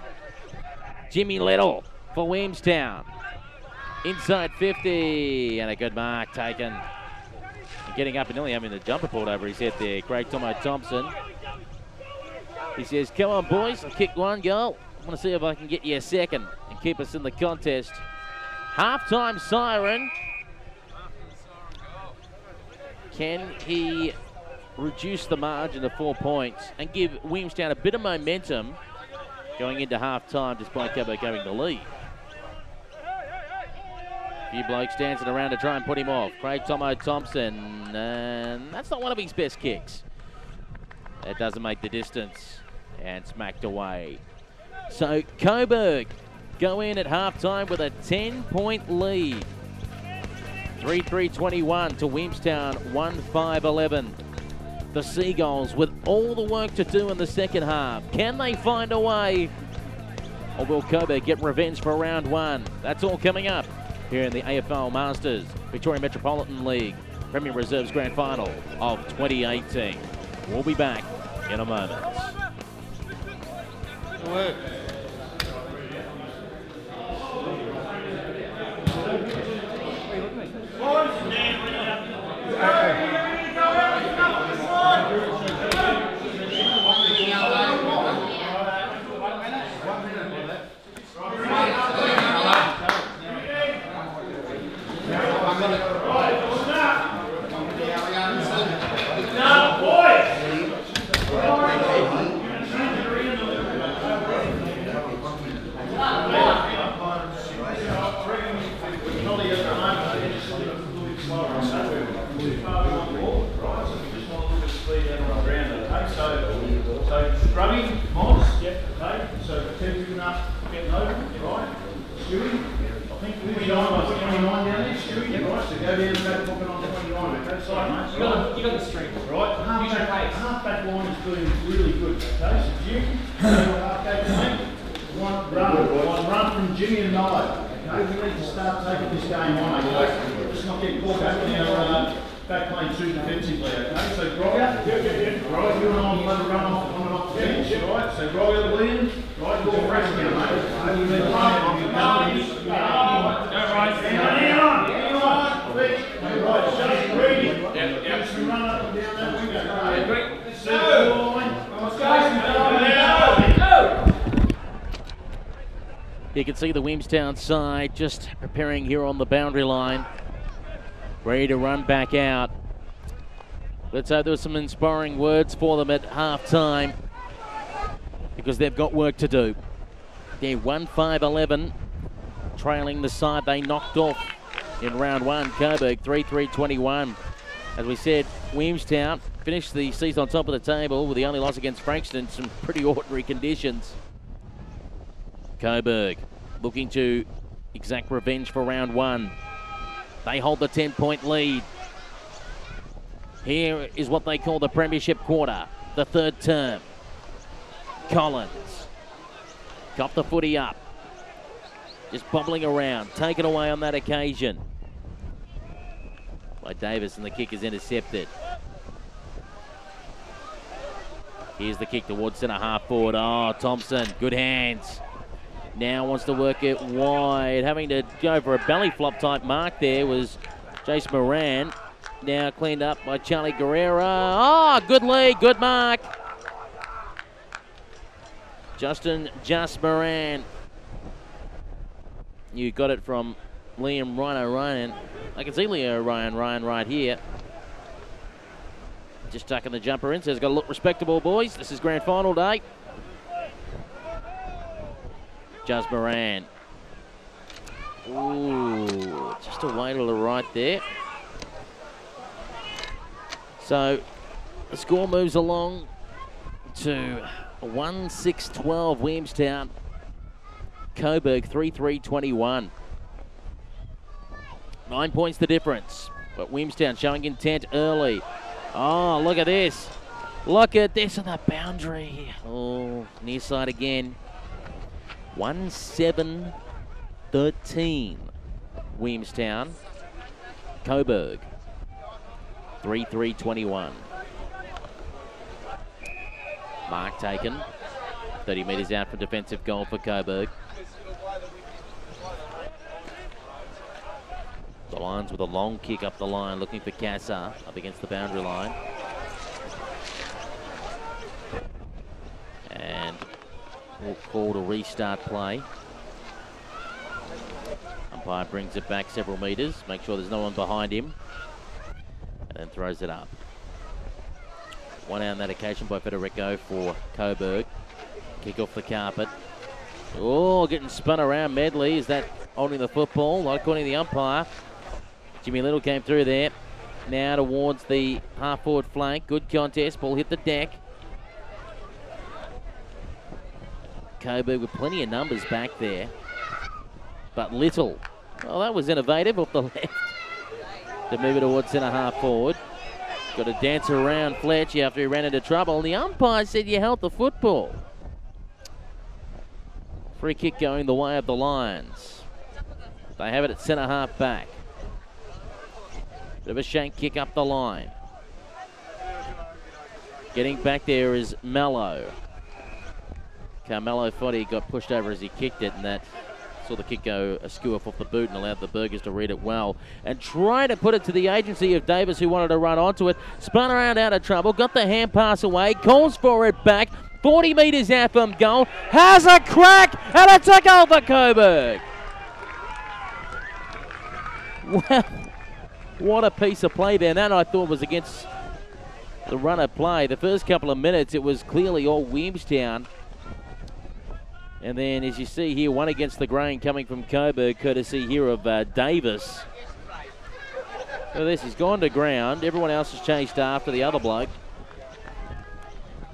S1: Jimmy Little for Williamstown. Inside 50, and a good mark taken. And getting up and nearly having the jumper pulled over his head there, Craig Tomo Thompson. He says, come on boys, I kicked one goal. I want to see if I can get you a second and keep us in the contest. Half-time siren. Can he reduce the margin to 4 points and give Williamstown a bit of momentum going into half-time despite Coburg going the lead? A few blokes dancing around to try and put him off. Craig Tomo Thompson, and that's not one of his best kicks. That doesn't make the distance, and smacked away. So Coburg go in at half-time with a 10-point lead. 3-3-21 to Williamstown, 1-5-11. The Seagulls with all the work to do in the second half. Can they find a way? Or will Coburg get revenge for round one? That's all coming up here in the AFL Masters Victoria Metropolitan League Premier Reserves Grand Final of 2018. We'll be back in a moment.
S2: You got the strength, right? Half-back line is doing really good, okay? So Jim, one run from Jimmy and Nye. Okay, we need to start taking this game on, okay? Let's not get caught back in our back playing too defensively, okay? So Grogger, right, you and I want to run off the bench, right? So Grogger, Williams, right, you're fresh now, mate. You need to hang on. Right, just reading. Just run up and down that window.
S1: You can see the Williamstown side just preparing here on the boundary line, ready to run back out. Let's hope there were some inspiring words for them at half-time, because they've got work to do. They're 1-5-11, trailing the side they knocked off in round one. Coburg 3-3-21. As we said, Williamstown finished the season on top of the table with the only loss against Frankston in some pretty ordinary conditions. Coburg looking to exact revenge for round one. They hold the 10-point lead. Here is what they call the Premiership quarter, the third term. Collins got the footy up, just bobbling around, taken away on that occasion by Davis, and the kick is intercepted. Here's the kick towards centre half forward. Oh, Thompson, good hands. Now wants to work it wide. Having to go for a belly flop type mark there was Jace Moran. Now cleaned up by Charlie Guerrera. Oh, good lead, good mark. Justin Moran. You got it from Liam Ryan. I can see Liam Ryan right here. Just tucking the jumper in. Says, got to look respectable, boys. This is grand final day. Just Moran. Ooh, just a way to the right there. So the score moves along to 1-6-12 Williamstown. Coburg 3-3-21. 9 points the difference. But Williamstown showing intent early. Oh, look at this. Look at this on the boundary. Oh, near side again. 1-7-13 Williamstown. Coburg 3-3-21. Mark taken. 30 metres out for defensive goal for Coburg. The Lions with a long kick up the line, looking for Casa up against the boundary line. And we'll call to restart play. Umpire brings it back several metres, make sure there's no one behind him, and then throws it up. One out on that occasion by Federico for Coburg. Kick off the carpet. Oh, getting spun around. Medley, is that holding the football? Not according to the umpire. Jimmy Little came through there. Now towards the half-forward flank. Good contest. Ball hit the deck. Coburg with plenty of numbers back there. But Little, well, that was innovative off the left to move it towards centre half-forward. Got to dance around Fletcher after he ran into trouble. And the umpire said you held the football. Free kick going the way of the Lions. They have it at centre half back. Bit of a shank kick up the line. Getting back there is Mello. Carmelo thought he got pushed over as he kicked it, and that saw the kick go askew off the boot and allowed the Burgers to read it well. And try to put it to the agency of Davis, who wanted to run onto it. Spun around out of trouble, got the hand pass away, calls for it back. 40 metres out from goal, has a crack, and it's a goal for Coburg. Well, what a piece of play there. That I thought was against the run of play. The first couple of minutes, it was clearly all Williamstown. And then, as you see here, one against the grain coming from Coburg, courtesy here of Davis. So this has gone to ground. Everyone else has chased after the other bloke.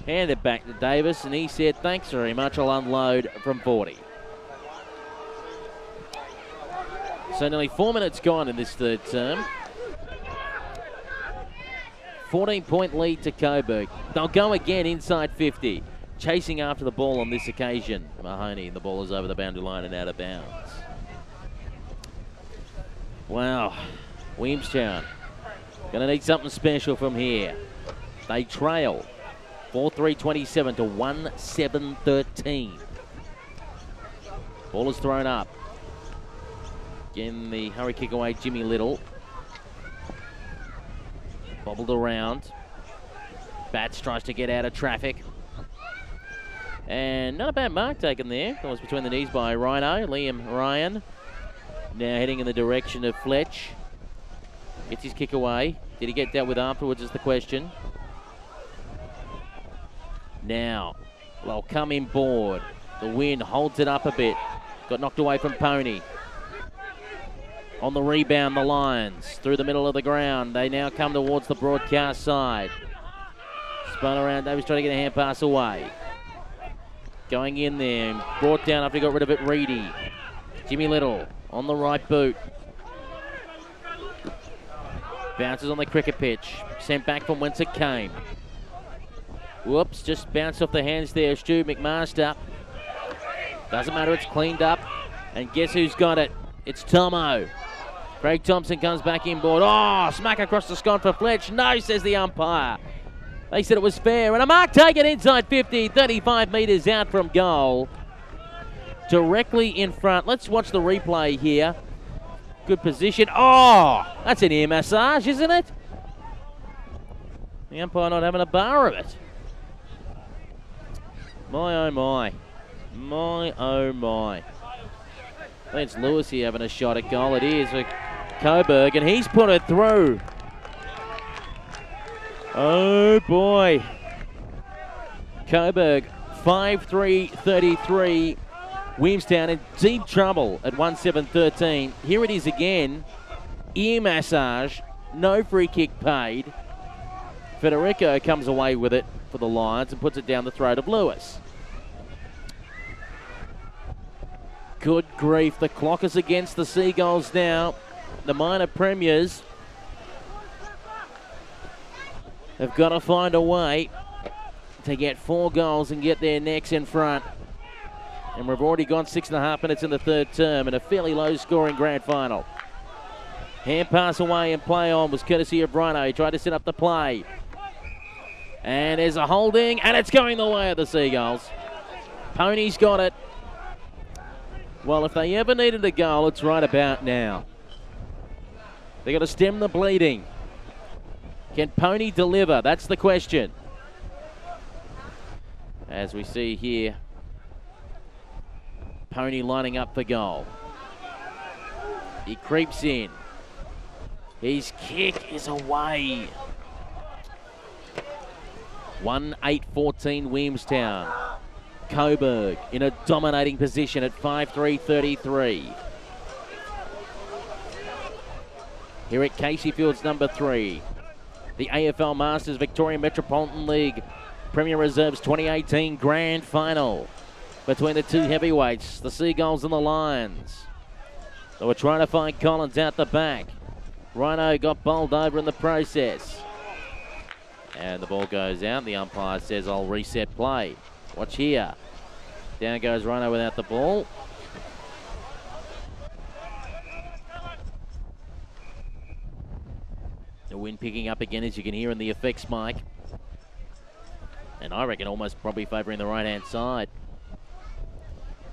S1: Handed back to Davis, and he said, thanks very much, I'll unload from 40. So nearly 4 minutes gone in this third term. 14-point lead to Coburg. They'll go again inside 50. Chasing after the ball on this occasion. Mahoney, the ball is over the boundary line and out of bounds. Wow. Williamstown going to need something special from here. They trail 4-3-27 to 1-7-13. Ball is thrown up. Again, the hurry kick away, Jimmy Little. Bobbled around. Bats tries to get out of traffic. And not a bad mark taken there. That was between the knees by Rhino, Liam Ryan. Now heading in the direction of Fletch. Gets his kick away. Did he get dealt with afterwards is the question. Now, they'll come in board. The wind holds it up a bit. Got knocked away from Pony. On the rebound, the Lions through the middle of the ground. They now come towards the broadcast side. Spun around. Davis trying to get a hand pass away. Going in there and brought down after he got rid of it, Reedy. Jimmy Little on the right boot. Bounces on the cricket pitch. Sent back from whence it came. Whoops, just bounced off the hands there, Stu McMaster. Doesn't matter, it's cleaned up. And guess who's got it? It's Tomo. Craig Thompson comes back inboard. Oh, smack across the scone for Fletch. No, says the umpire. They said it was fair. And a mark taken inside 50, 35 metres out from goal. Directly in front. Let's watch the replay here. Good position. Oh, that's an ear massage, isn't it? The umpire not having a bar of it. My, oh, my. My, oh, my. I think it's Lewis here having a shot at goal. It is for Coburg, and he's put it through. Oh, boy. Coburg, 5-3-33. Williamstown in deep trouble at 1-7-13. Here it is again. Ear massage. No free kick paid. Federico comes away with it for for the Lions and puts it down the throat of Lewis. Good grief, the clock is against the Seagulls now. The minor premiers have got to find a way to get 4 goals and get their necks in front. And we've already gone 6.5 minutes in the third term in a fairly low-scoring grand final. Hand pass away and play on was courtesy of Rhino. He tried to set up the play. And there's a holding, and it's going the way of the Seagulls. Pony's got it. Well, if they ever needed a goal, it's right about now. They've got to stem the bleeding. Can Pony deliver? That's the question. As we see here, Pony lining up for goal. He creeps in. His kick is away. 1-8-14 Williamstown. Coburg in a dominating position at 5-3-33. Here at Casey Field's number 3. The AFL Masters Victoria Metropolitan League Premier Reserves 2018 Grand Final between the 2 heavyweights, the Seagulls and the Lions. They were trying to find Collins out the back. Rhino got bowled over in the process. And the ball goes out. The umpire says, I'll reset play. Watch here. Down goes Rhino without the ball. The wind picking up again, as you can hear in the effects mic. And I reckon almost probably favouring the right-hand side.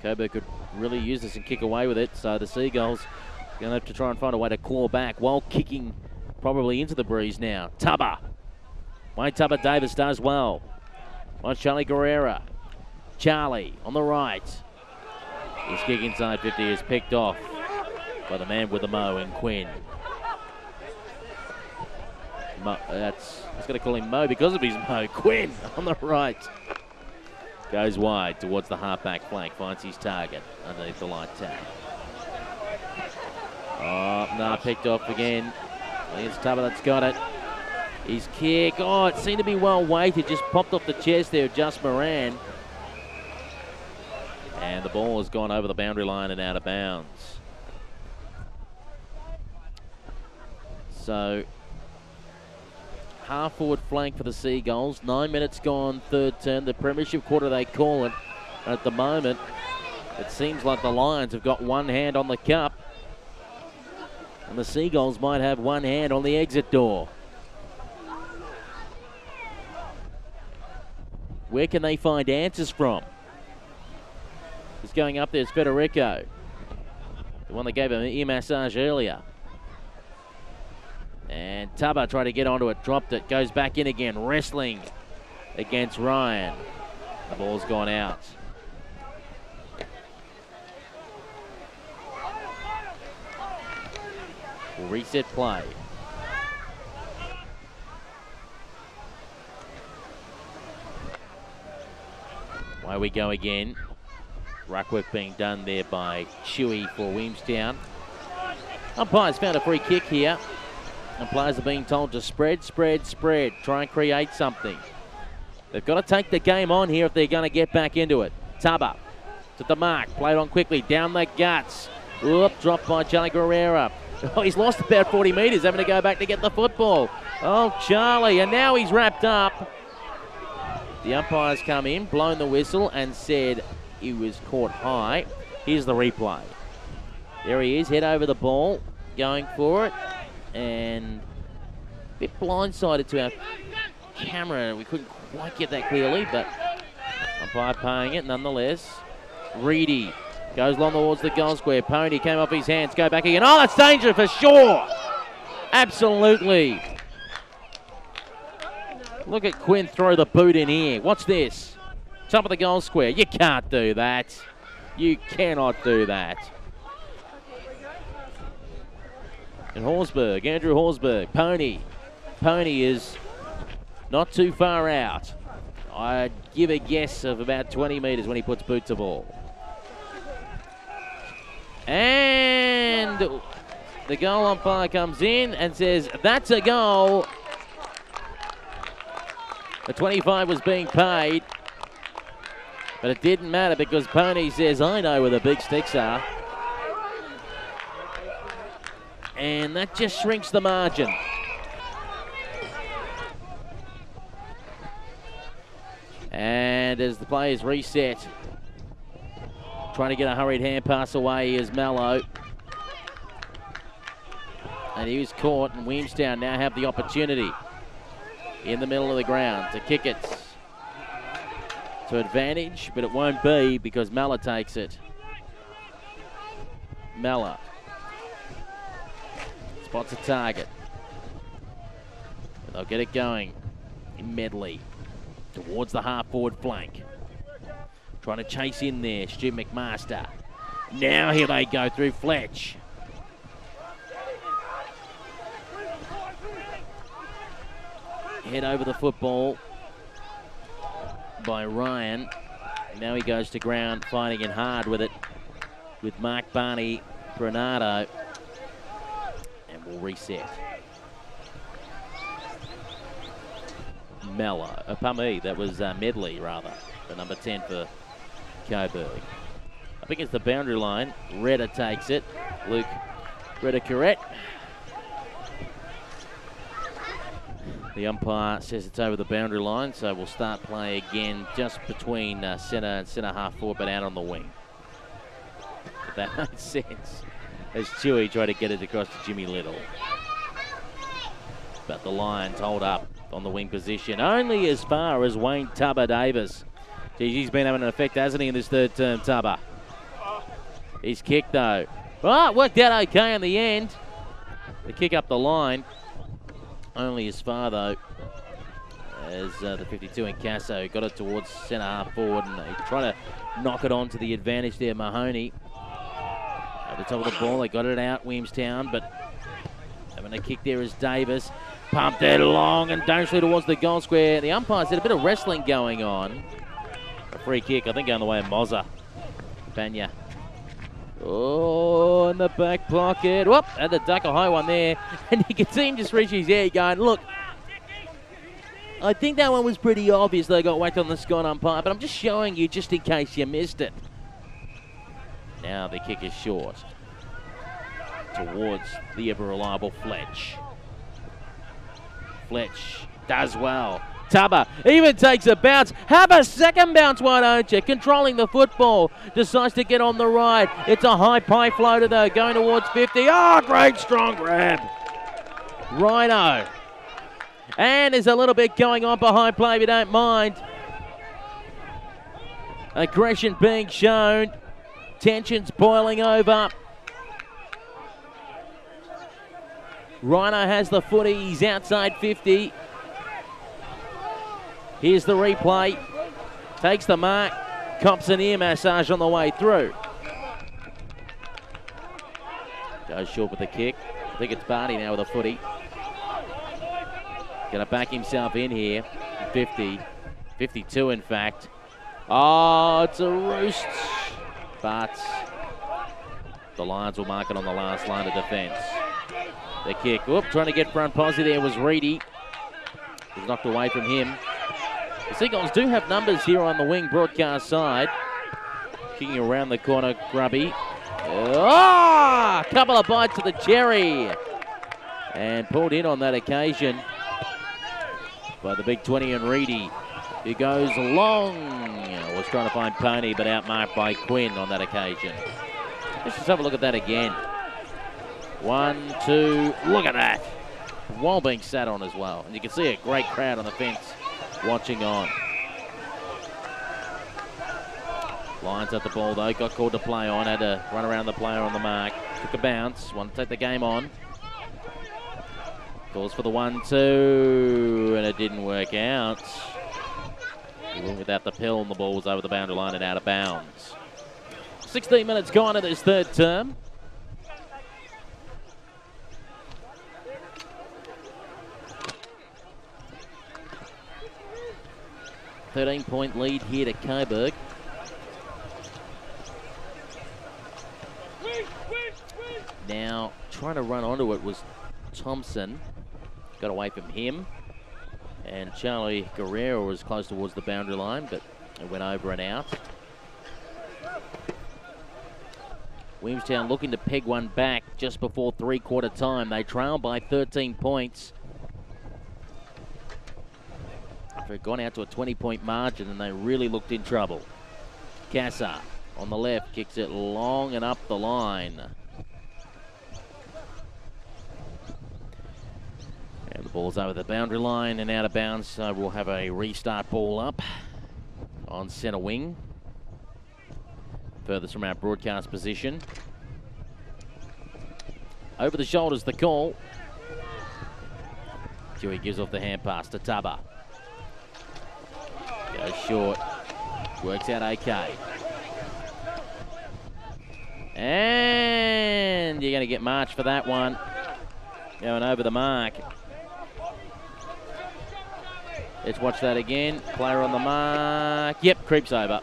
S1: Coburg could really use this and kick away with it. So the Seagulls are going to have to try and find a way to claw back while kicking probably into the breeze now. Tubber. Wayne Tubber Davis does well. On Charlie Guerrera. Charlie on the right. His kick inside 50 is picked off by the man with the mo in Quinn. I was going to call him Mo because of his mo. Quinn on the right. Goes wide towards the half-back flank. Finds his target underneath the light tag. Oh, no, picked off again. It's Tubber that's got it. His kick, oh, it seemed to be well weighted, just popped off the chest there of Just Moran. And the ball has gone over the boundary line and out of bounds. So, half-forward flank for the Seagulls. 9 minutes gone, third term. The premiership quarter, they call it. At the moment, it seems like the Lions have got one hand on the cup. And the Seagulls might have one hand on the exit door. Where can they find answers from? Who's going up there is Federico. The one that gave him an ear massage earlier. And Tubber tried to get onto it, dropped it, goes back in again, wrestling against Ryan. The ball's gone out. We'll reset play. Away we go again. Ruck work being done there by Chewy for Williamstown. Umpires found a free kick here. And players are being told to spread, spread, spread. Try and create something. They've got to take the game on here if they're going to get back into it. Tubber to the mark. Played on quickly. Down the guts. Oop, dropped by Charlie Guerrera. Oh, he's lost about 40 metres, having to go back to get the football. Oh, Charlie. And now he's wrapped up. The umpires come in, blown the whistle, and said he was caught high. Here's the replay. There he is, head over the ball, going for it. And a bit blindsided to our camera. We couldn't quite get that clearly, but umpire paying it nonetheless. Reedy goes along towards the goal square. Pony came off his hands, go back again. Oh, that's danger for sure. Absolutely. Look at Quinn throw the boot in here. What's this? Top of the goal square. You can't do that. You cannot do that. And Horsburgh, Andrew Horsburgh, Pony. Pony is not too far out. I'd give a guess of about 20 metres when he puts boot to ball. And the goal umpire comes in and says, that's a goal. The 25 was being paid, but it didn't matter because Pony says, I know where the big sticks are. And that just shrinks the margin. And as the players reset, trying to get a hurried hand pass away is Mallow. And he was caught, and Williamstown now have the opportunity in the middle of the ground to kick it to advantage, but it won't be because Mallow takes it. Mallow spots a target. They'll get it going in Medley towards the half-forward flank. Trying to chase in there, Stu McMaster. Now here they go through Fletch. Head over the football by Ryan. Now he goes to ground, fighting in hard with it, with Mark Barney, Bernardo, and we'll reset. Mello, pardon me, that was Medley rather, the number 10 for Coburg. I think it's the boundary line. Redder takes it. Luke Redder-Corrett. The umpire says it's over the boundary line, so we'll start play again just between centre and centre half forward, but out on the wing. If that makes sense. As Chewy tried to get it across to Jimmy Little. But the Lions hold up on the wing position, only as far as Wayne Tubber Davis. Geez, he's been having an effect, hasn't he, in this third term, Tubber? He's kicked, though. Oh, it worked out okay in the end. The kick up the line. Only as far, though, as the 52 in Casso got it towards centre half forward, and he's trying to knock it on to the advantage there, Mahoney. At the top of the ball, they got it out, Williamstown, but having a kick there is Davis. Pumped it long and dangerously towards the goal square. The umpire said a bit of wrestling going on. A free kick, I think, going the way of Mozza. Banya. Oh, in the back pocket. Whoop, had to duck a high one there. And you can see him just reach his head going, look, I think that one was pretty obvious they got whacked on the Scott umpire, but I'm just showing you just in case you missed it. Now the kick is short towards the ever-reliable Fletch. Fletch does well. Tubber even takes a bounce. Have a second bounce, why don't you? Controlling the football. Decides to get on the right. It's a high pie floater, though, going towards 50. Oh, great strong grab. Rhino. And there's a little bit going on behind play, if you don't mind. Aggression being shown. Tensions boiling over. Rhino has the footy. He's outside 50. Here's the replay. Takes the mark. Cops an ear massage on the way through. Goes short with the kick. I think it's Barney now with a footy. Going to back himself in here. 50. 52, in fact. Oh, it's a roost. But the Lions will mark it on the last line of defence. The kick. Whoop, trying to get front posse there was Reedy. It was knocked away from him. The Seagulls do have numbers here on the wing broadcast side. Kicking around the corner, Grubby. Oh, a couple of bites of the cherry. And pulled in on that occasion by the big 20 and Reedy, who goes long. Was trying to find Pony, but outmarked by Quinn on that occasion. Let's just have a look at that again. 1, 2, look at that. While being sat on as well. And you can see a great crowd on the fence watching on. Lions at the ball though, got called to play on, had to run around the player on the mark. Took a bounce, wanted to take the game on. Calls for the 1-2, and it didn't work out. He went without the pill, and the ball was over the boundary line and out of bounds. 16 minutes gone in this third term. .13 lead here to Coburg. Now, trying to run onto it was Thompson. Got away from him. And Charlie Guerrero was close towards the boundary line, but it went over and out. Williamstown looking to peg one back just before three-quarter time. They trail by 13 points. They've gone out to a 20-point margin and they really looked in trouble. Casa on the left kicks it long and up the line. And the ball's over the boundary line and out of bounds, so we'll have a restart ball up on centre wing. Furthest from our broadcast position. Over the shoulders the call. Dewey gives off the hand pass to Tubba. Goes short. Works out okay. And you're going to get marched for that one. Going over the mark. Let's watch that again. Player on the mark. Yep, creeps over.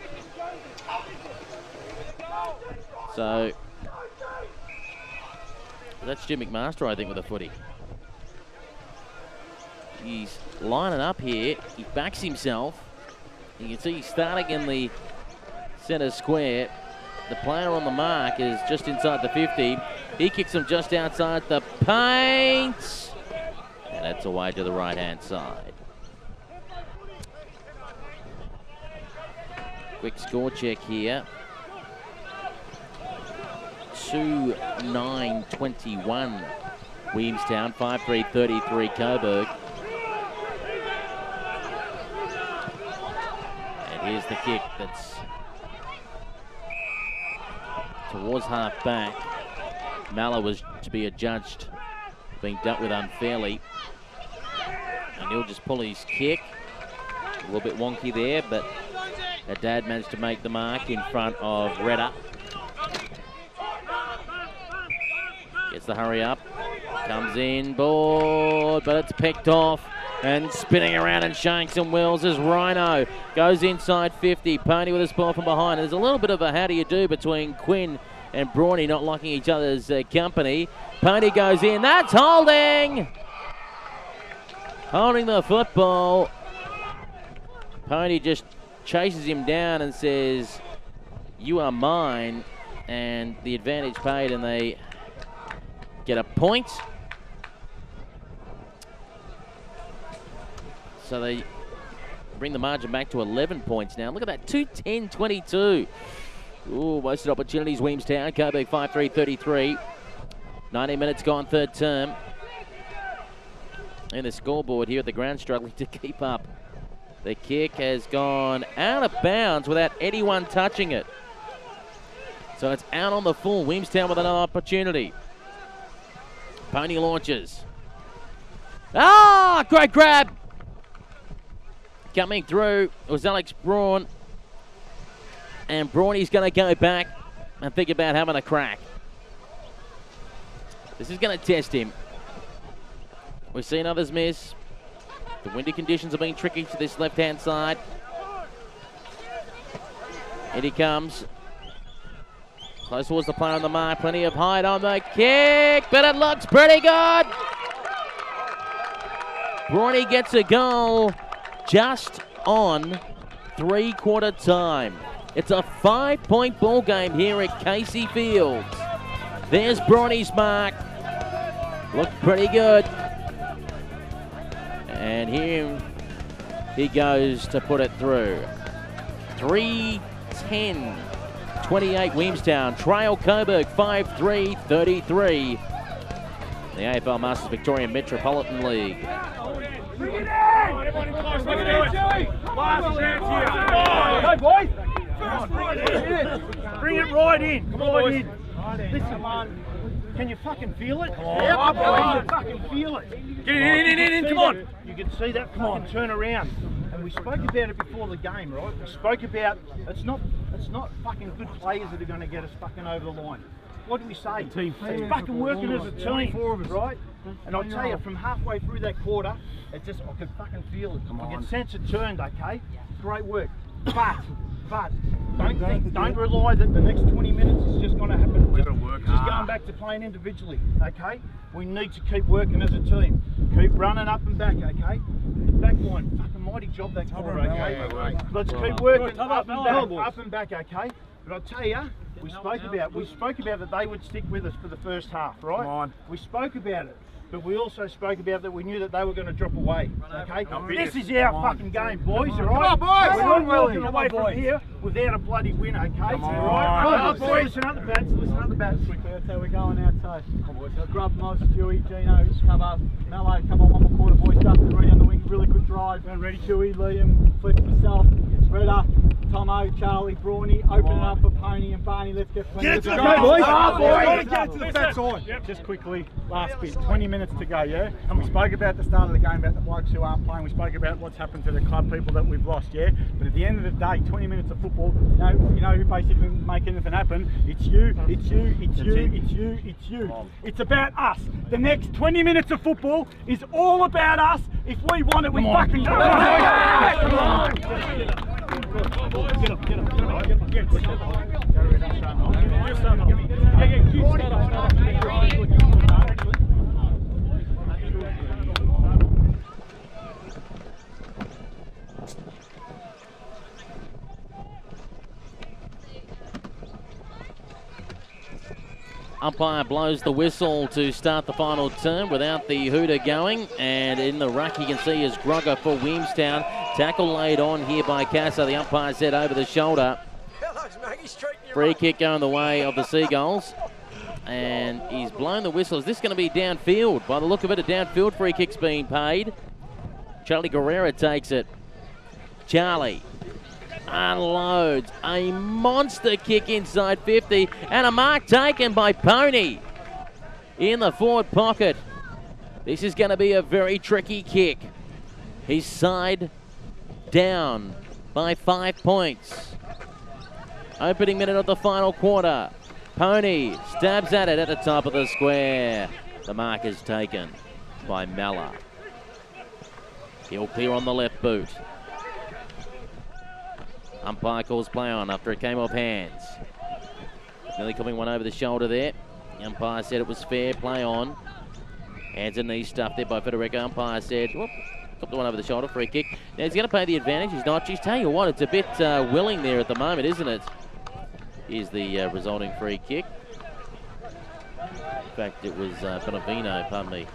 S1: So that's Jim McMaster, I think, with a footy. He's lining up here. He backs himself. You can see he's starting in the centre square. The player on the mark is just inside the 50. He kicks him just outside the paint. And that's away to the right-hand side. Quick score check here. 2-9-21 Williamstown, 5-3-33 Coburg. And here's the kick that's towards half back. Mallow was to be adjudged being dealt with unfairly. And he'll just pull his kick. A little bit wonky there, but Dad managed to make the mark in front of Redder. Gets the hurry up, comes in, board, but it's picked off. And spinning around and showing some wheels as Rhino goes inside 50. Pony with his ball from behind. There's a little bit of a how do you do between Quinn and Brawny, not liking each other's company. Pony goes in, that's holding! Holding the football. Pony just chases him down and says, you are mine. And the advantage paid, and they get a point. So they bring the margin back to 11 points now. Look at that, 2-10-22. Ooh, wasted opportunities, Williamstown. Coburg 5-3-33. 19 minutes gone, third term. And the scoreboard here at the ground struggling to keep up. The kick has gone out of bounds without anyone touching it. So it's out on the full. Williamstown with another opportunity. Pony launches. Ah, great grab. Coming through, it was Alex Braun. And Brawny's going to go back and think about having a crack. This is going to test him. We've seen others miss. The windy conditions have been tricky to this left-hand side. In he comes. Close towards the player on the mark. Plenty of height on the kick, but it looks pretty good. Brawny gets a goal just on three-quarter time. It's a 5-point ball game here at Casey Fields. There's Brawny's mark. Looked pretty good. And here he goes to put it through. 3-10-28 Williamstown. Trail Coburg 5-3-33. The AFL Masters Victorian Metropolitan League.
S2: Bring it right in. Right in. Listen, man. Can you fucking feel it? Yeah, boy. Fucking feel it.
S3: Get in, come on.
S2: You can see that fucking turn around. And we spoke about it before the game, right? We spoke about it's not fucking good players that are going to get us fucking over the line. What do we say? It's fucking working as a team, right? And I'll tell you, from halfway through that quarter, it just, I could fucking feel it. I could sense it turned, okay? Great work. But don't rely that the next 20 minutes is just going to happen. Just going back to playing individually, okay? We need to keep working as a team. Keep running up and back, okay? back line. Fucking mighty job that quarter, okay? Let's keep working up and back, okay? But I'll tell you, we spoke about that they would stick with us for the first half, right? We spoke about it. But we also spoke about that we knew that they were going to drop away, okay? This is our fucking game, boys, all right? Come on, boys! We're not walking away from here without a bloody win, okay? All right, boys. Listen up the bats,
S4: That's how we're going outside. Come on, boys. Grub, Moss, Stewie, Gino, cover, Mello, come on, one more quarter, boys. Dustin, ready on the wing, really good drive. Ready, Chewie, Liam, Flick, myself, Redder, Tomo, Charlie, Brawny, open it up for Pony and Barney. Let's get plenty.
S2: Let's go, boys!
S4: Get to the bats on. Just quickly, last bit, 20 minutes to go, yeah? And we spoke about the start of the game about the blokes who aren't playing. We spoke about what's happened to the club people that we've lost, yeah? But at the end of the day, 20 minutes of football, you know who basically make anything happen? It's you, it's you, it's you, it's you, it's you. It's about us. The next 20 minutes of football is all about us. If we want it, we fucking do it. Come on! Get up.
S1: Umpire blows the whistle to start the final term without the hooter going, and in the ruck you can see is Grogger for Williamstown. Tackle laid on here by Casa. The umpire's head over the shoulder. Free kick going the way of the Seagulls, and he's blown the whistle. Is this going to be downfield? By the look of it, a downfield free kick's being paid. Charlie Guerrera takes it. Charlie unloads a monster kick inside 50, and a mark taken by Pony in the forward pocket. This is going to be a very tricky kick. He's side down by 5 points. Opening minute of the final quarter. Pony stabs at it at the top of the square. The mark is taken by Mella. He'll clear on the left boot. Umpire calls play on after it came off hands. Nearly coming one over the shoulder there. The umpire said it was fair, play on. Hands and knees stuffed there by Federico. Umpire said, whoop, got the one over the shoulder, free kick. Now he's going to pay the advantage. He's not. Just tell you what, it's a bit willing there at the moment, isn't it? Here's the resulting free kick. In fact, it was Bonavino, pardon me.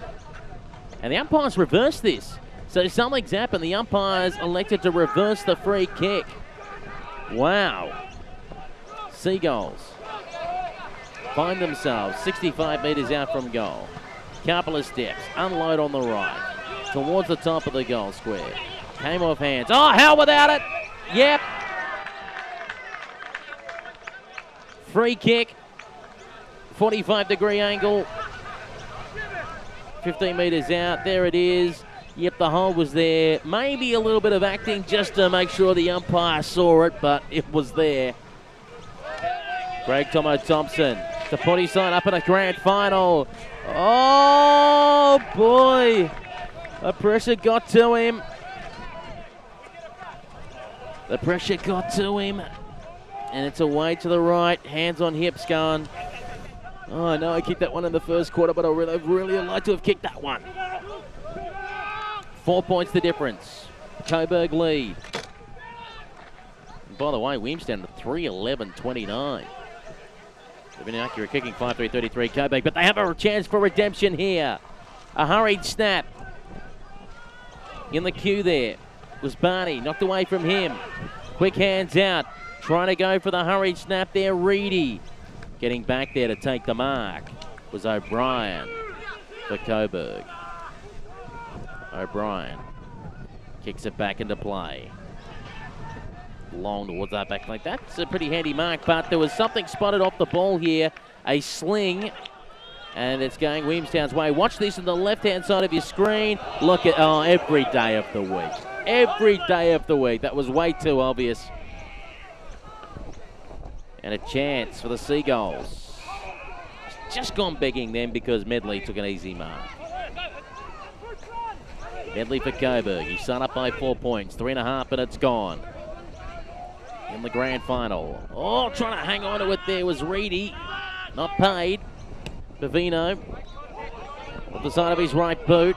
S1: And the umpires reversed this. So something's happened. The umpires elected to reverse the free kick. Wow. Seagulls find themselves 65 metres out from goal. Couple of steps, unload on the right, towards the top of the goal square. Came off hands. Oh, hell without it. Yep. Free kick. 45-degree angle. 15 metres out. There it is. Yep, the hole was there. Maybe a little bit of acting just to make sure the umpire saw it, but it was there. Craig Tomo Thompson to put his side up in a grand final. Oh, boy. The pressure got to him. The pressure got to him. And it's away to the right. Hands on hips going. Oh, I know I kicked that one in the first quarter, but I really like to have kicked that one. 4 points the difference. Coburg lead. And by the way, Williamstown at 3-11-29. They've been accurate kicking 5-3-33 Coburg, but they have a chance for redemption here. A hurried snap. In the queue there was Barney, knocked away from him. Quick hands out. Trying to go for the hurried snap there, Reedy. Getting back there to take the mark was O'Brien for Coburg. O'Brien kicks it back into play. Long towards that back like that. It's a pretty handy mark, but there was something spotted off the ball here. A sling, and it's going Williamstown's way. Watch this on the left-hand side of your screen. Look at, oh, every day of the week. Every day of the week. That was way too obvious. And a chance for the Seagulls. Just gone begging them because Medley took an easy mark. Medley for Coburg. He's set up by 4 points. 3.5 minutes gone. In the grand final. Oh, trying to hang on to it there was Reedy. Not paid. Bavino. Off the side of his right boot.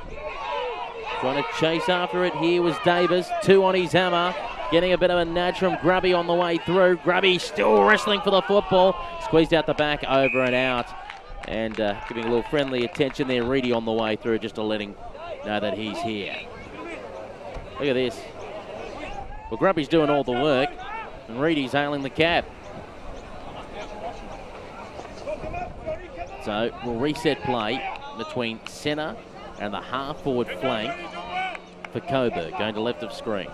S1: Trying to chase after it here was Davis. 2 on his hammer. Getting a bit of a nudge from Grubby on the way through. Grubby still wrestling for the football. Squeezed out the back, over and out. And giving a little friendly attention there. Reedy on the way through just to let him know that he's here. Look at this. Well, Grubby's doing all the work. And Reedy's hailing the cab. So we'll reset play between centre and the half-forward flank for Coburg, going to left of screen.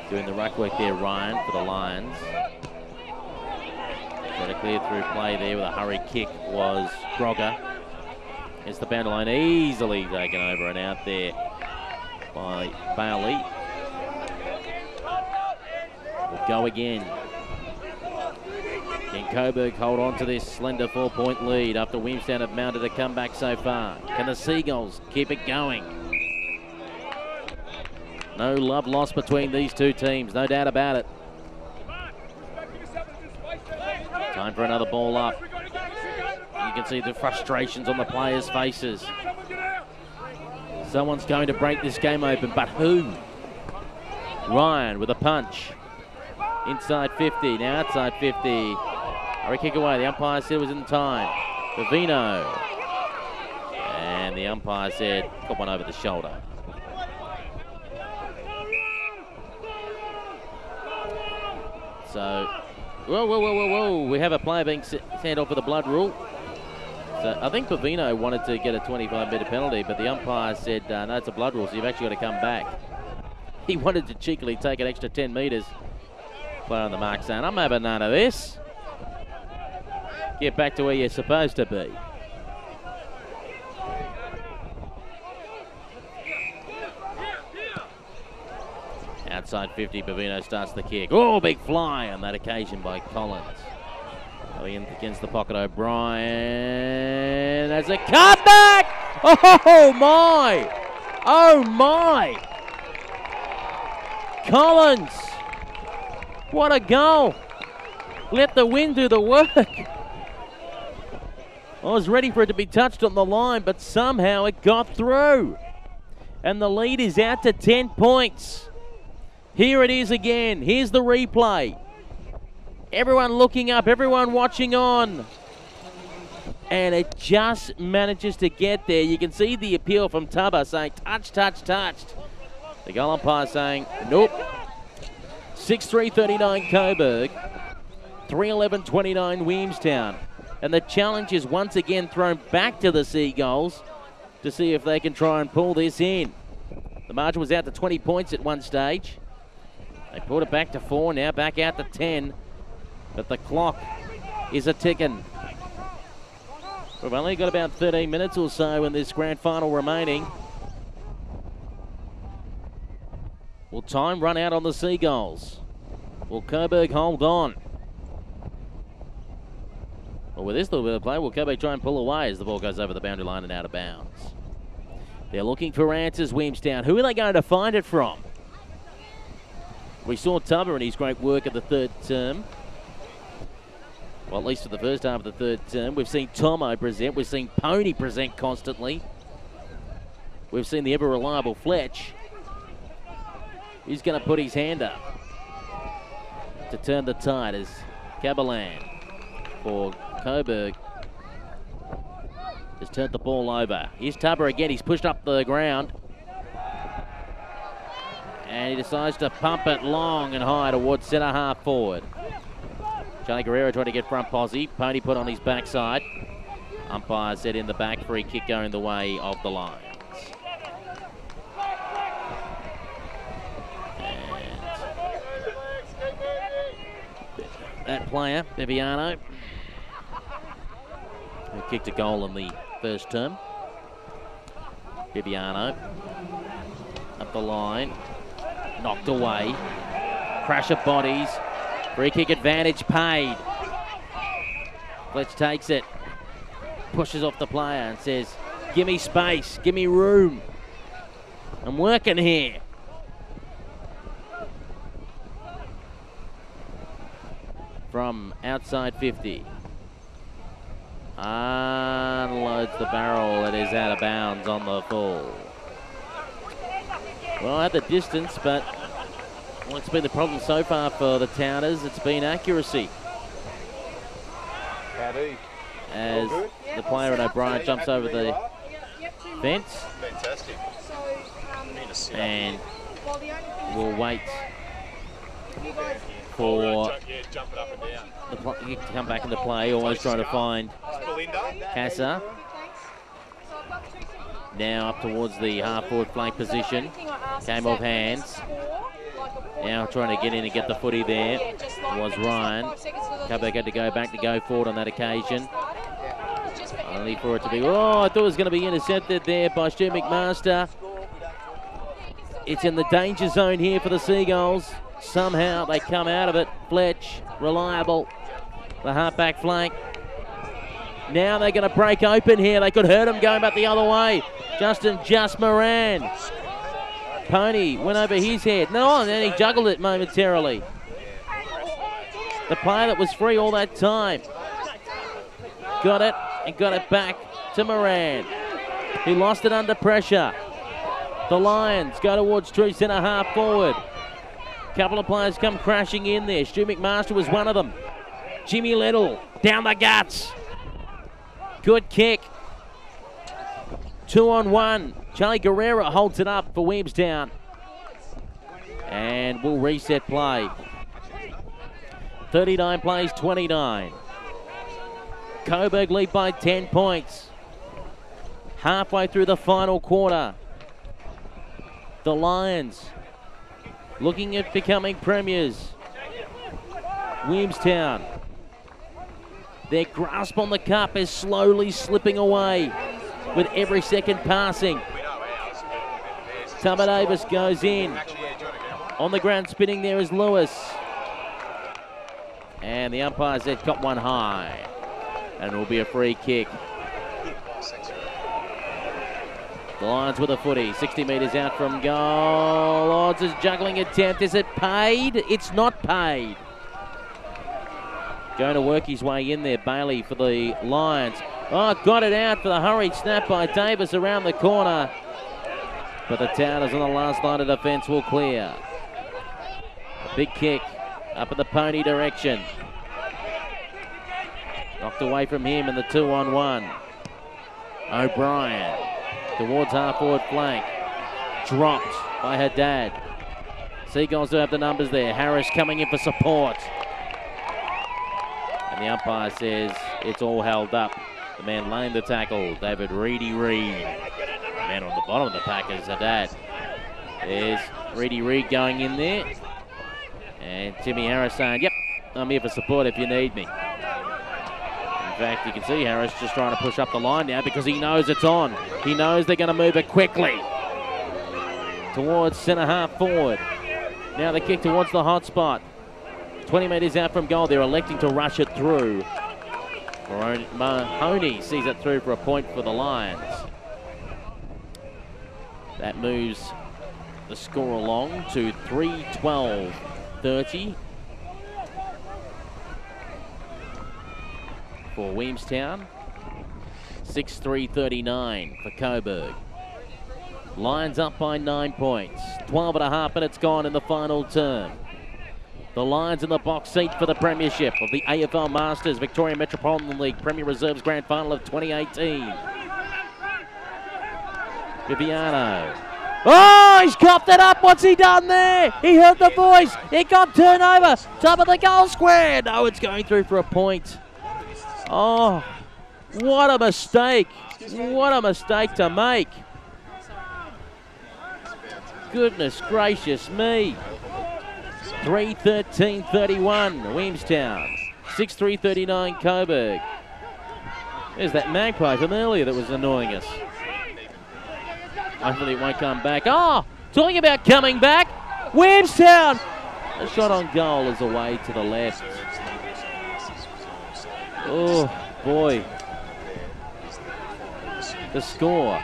S1: Doing the ruck work there, Ryan, for the Lions. Got a clear through play there with a hurry kick was Grogger. It's the boundary line easily taken over and out there by Bailey. Will go again. Can Coburg hold on to this slender 4-point lead after Williamstown have mounted a comeback so far? Can the Seagulls keep it going? No love lost between these two teams, no doubt about it. Time for another ball up. You can see the frustrations on the players' faces. Someone's going to break this game open, but who? Ryan with a punch. Inside 50, now outside 50. Hurry kick away, the umpire said it was in time. Bavino. And the umpire said, got one over the shoulder. So, whoa. We have a player being sent off with a blood rule. So I think Bavino wanted to get a 25-metre penalty, but the umpire said, no, it's a blood rule, so you've actually got to come back. He wanted to cheekily take an extra 10 metres. Player on the mark saying, I'm having none of this. Get back to where you're supposed to be. Outside 50, Bavino starts the kick. Oh, big fly on that occasion by Collins. Going against the pocket, O'Brien. There's a cutback! Oh, my! Oh, my! Collins! What a goal! Let the wind do the work. I was ready for it to be touched on the line, but somehow it got through. And the lead is out to 10 points. Here it is again. Here's the replay. Everyone looking up, everyone watching on. And it just manages to get there. You can see the appeal from Tubber saying, touched. The goal umpire saying, nope. 6-3-39 Coburg. 3-11-29 Williamstown. And the challenge is once again thrown back to the Seagulls to see if they can try and pull this in. The margin was out to 20 points at one stage. They pulled it back to 4, now back out to 10. But the clock is a-ticking. We've only got about 13 minutes or so in this grand final remaining. Will time run out on the Seagulls? Will Coburg hold on? Well, with this little bit of play, will Coburg try and pull away as the ball goes over the boundary line and out of bounds? They're looking for answers, Williamstown. Who are they going to find it from? We saw Tubber and his great work at the third term. Well, at least for the first half of the third term. We've seen Tomo present. We've seen Pony present constantly. We've seen the ever-reliable Fletch. He's going to put his hand up to turn the tide as Cabalan for Coburg has turned the ball over. Here's Tubber again. He's pushed up the ground. And he decides to pump it long and high towards centre half forward. Charlie Guerrero trying to get front posse. Pony put on his backside. Umpire said in the back, free kick going the way of the Lions. And that player, Beviano, who kicked a goal in the first term. Beviano up the line. Knocked away. Crash of bodies. Free kick advantage paid. Fletch takes it. Pushes off the player and says, give me space, give me room. I'm working here. From outside 50. Unloads the barrel. It is out of bounds on the full. Well, at the distance, but what's been the problem so far for the Towners? It's been accuracy. As the player at O'Brien jumps over the fence.
S5: Fantastic.
S1: And we'll wait for the kick to come back into play. Always trying to find Casa. Now up towards the half-forward flank position. Came off hands. Now trying to get in and get the footy there was Ryan. Coburg had to go back to go forward on that occasion. Only for it to be, oh, I thought it was going to be intercepted there by Stu McMaster. It's in the danger zone here for the Seagulls. Somehow they come out of it. Fletch, reliable. The halfback flank. Now they're going to break open here. They could hurt him going back the other way. Justin Moran. Pony went over his head. No, and then he juggled it momentarily. The player that was free all that time. Got it and got it back to Moran, who lost it under pressure. The Lions go towards true centre half forward. Couple of players come crashing in there. Stu McMaster was one of them. Jimmy Little down the guts. Good kick. 2-on-1. Charlie Guerrero holds it up for Williamstown. And we'll reset play. 39 plays 29. Coburg lead by 10 points. Halfway through the final quarter. The Lions looking at becoming premiers. Williamstown. Their grasp on the cup is slowly slipping away with every second passing. Tubber Davis goes in. On the ground spinning there is Lewis. And the umpire said got one high. And it will be a free kick. The Lions with a footy, 60 metres out from goal. Odds is juggling attempt. Is it paid? It's not paid. Going to work his way in there, Bailey for the Lions. Oh, got it out for the hurried snap by Davis around the corner. But the Towners on the last line of defence will clear. A big kick up in the Pony direction. Knocked away from him in the 2-on-1. O'Brien towards half-forward flank. Dropped by her dad. Seagulls do have the numbers there. Harris coming in for support. And the umpire says it's all held up. The man laying the tackle, David Reedy Reid. The man on the bottom of the pack is her dad. There's Reedy Reid going in there. And Timmy Harris saying, yep, I'm here for support if you need me. In fact, you can see Harris just trying to push up the line now because he knows it's on. He knows they're going to move it quickly. Towards centre half forward. Now the kick towards the hot spot. 20 metres out from goal. They're electing to rush it through. Mahoney sees it through for a point for the Lions. That moves the score along to 3-12-30 for Williamstown. 6-3-39 for Coburg. Lions up by 9 points. 12.5 minutes gone in the final term. The Lions in the box seat for the premiership of the AFL Masters Victoria Metropolitan League Premier Reserves Grand Final of 2018. Viviano. Oh, he's coughed it up. What's he done there? He heard the voice. It got turned over. Top of the goal square. No, it's going through for a point. Oh, what a mistake. What a mistake to make. Goodness gracious me. 3-13-31, Williamstown. 6-3-39, Coburg. There's that magpie from earlier that was annoying us. Hopefully it won't come back. Oh, talking about coming back. Williamstown. A shot on goal is away to the left. Oh, boy. The score.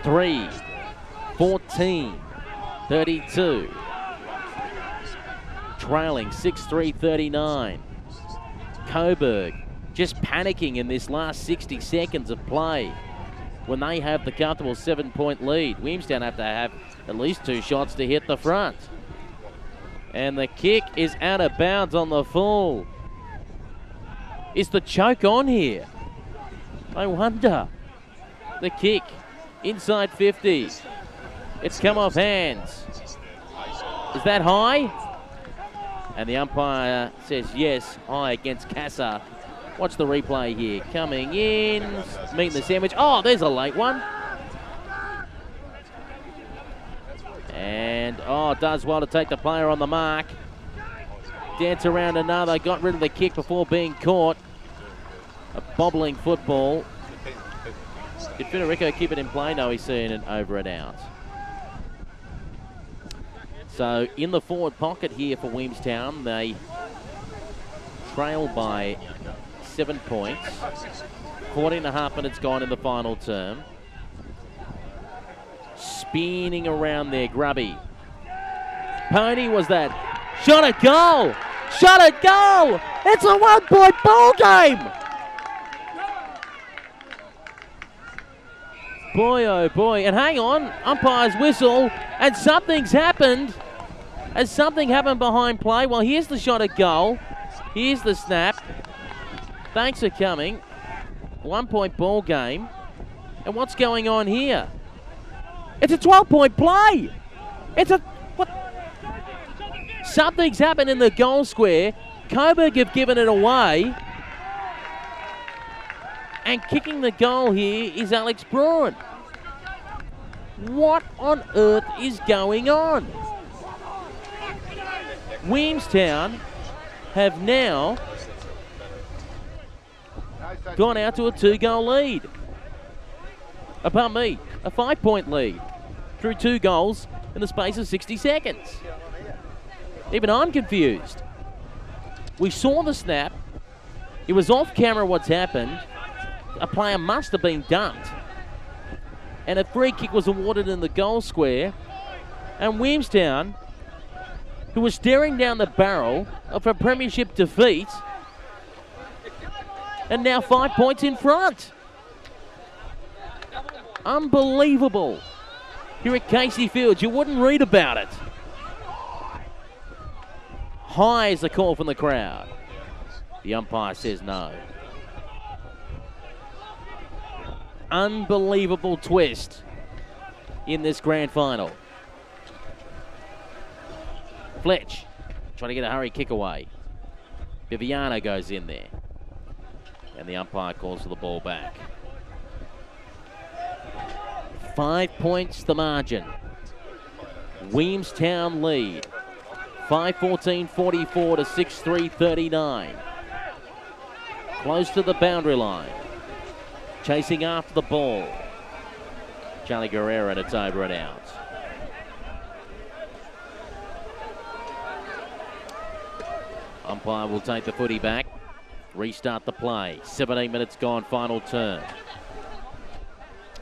S1: 3-14-32. Trailing 6-3-39. Coburg just panicking in this last 60 seconds of play when they have the comfortable 7-point lead. Williamstown have to have at least 2 shots to hit the front. And the kick is out of bounds on the full. Is the choke on here? I wonder. The kick inside 50. It's come off hands. Is that high? And the umpire says yes, high against Casa. Watch the replay here. Coming in, meeting the sandwich. Oh, there's a late one. And, oh, does well to take the player on the mark. Dance around another. Got rid of the kick before being caught. A bobbling football. Did Federico keep it in play? No, he's seeing it over and out. So, in the forward pocket here for Williamstown, they trail by 7 points. 14.5 minutes gone in the final term. Spinning around there, Grubby. Pony was that. Shot a goal! Shot a goal! It's a 1-point ball game! Boy, oh boy. And hang on, umpire's whistle, and something's happened. Has something happened behind play? Well, here's the shot at goal. Here's the snap. Thanks for coming. 1-point ball game. And what's going on here? It's a 12-point play. It's a... what? Something's happened in the goal square. Coburg have given it away. And kicking the goal here is Alex Braun. What on earth is going on? Williamstown have now gone out to a 2-goal lead. Pardon me, a 5-point lead through 2 goals in the space of 60 seconds. Even I'm confused. We saw the snap. It was off camera what's happened. A player must have been dumped. And a free kick was awarded in the goal square. And Williamstown, who was staring down the barrel of a premiership defeat, and now 5 points in front. Unbelievable. Here at Casey Fields, you wouldn't read about it. High is the call from the crowd. The umpire says no. Unbelievable twist in this grand final. Fletch trying to get a hurry kick away. Viviano goes in there. And the umpire calls for the ball back. 5 points the margin. Williamstown lead. 5:14:44 to 6:3:39. Close to the boundary line. Chasing after the ball. Charlie Guerrero, and it's over and out. Umpire will take the footy back. Restart the play. 17 minutes gone, final turn.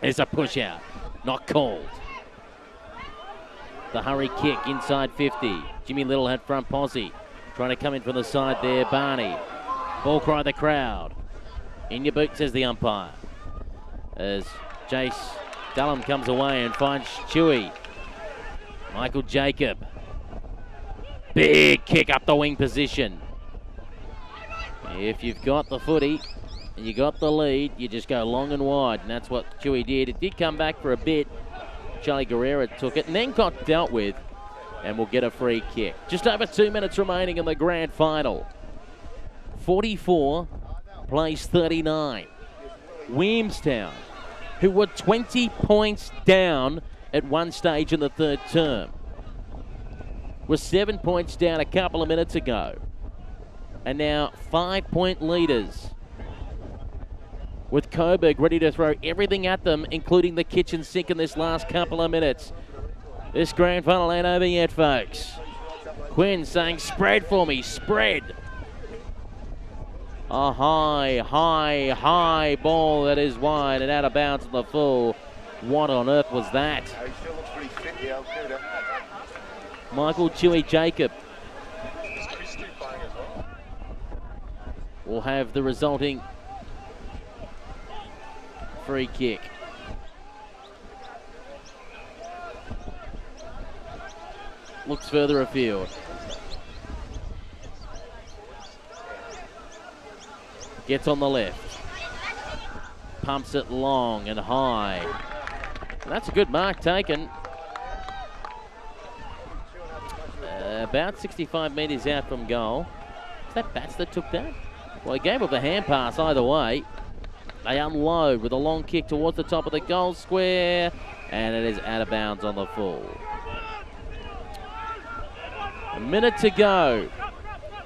S1: There's a push out. Not called. The hurry kick inside 50. Jimmy Little had front posse. Trying to come in from the side there, Barney. Ball cry the crowd. In your boot, says the umpire. As Jace Dallum comes away and finds Chewy. Michael Jacob. Big kick up the wing position. If you've got the footy and you got the lead, you just go long and wide, and that's what Chewy did. It did come back for a bit. Charlie Guerrero took it and then got dealt with, and will get a free kick. Just over 2 minutes remaining in the grand final. 44 plays 39. Williamstown, who were 20 points down at one stage in the third term, was 7 points down a couple of minutes ago. And now 5-point leaders, with Coburg ready to throw everything at them, including the kitchen sink in this last couple of minutes. This grand final ain't over yet, folks. Quinn saying, spread for me, spread. A high ball that is wide and out of bounds on the full. What on earth was that? Michael Chewy Jacob. will have the resulting free kick. Looks further afield. Gets on the left. Pumps it long and high. And that's a good mark taken. About 65 metres out from goal. Is that Bats that took that? Well, he gave up the hand pass either way. They unload with a long kick towards the top of the goal square. And it is out of bounds on the full. A minute to go.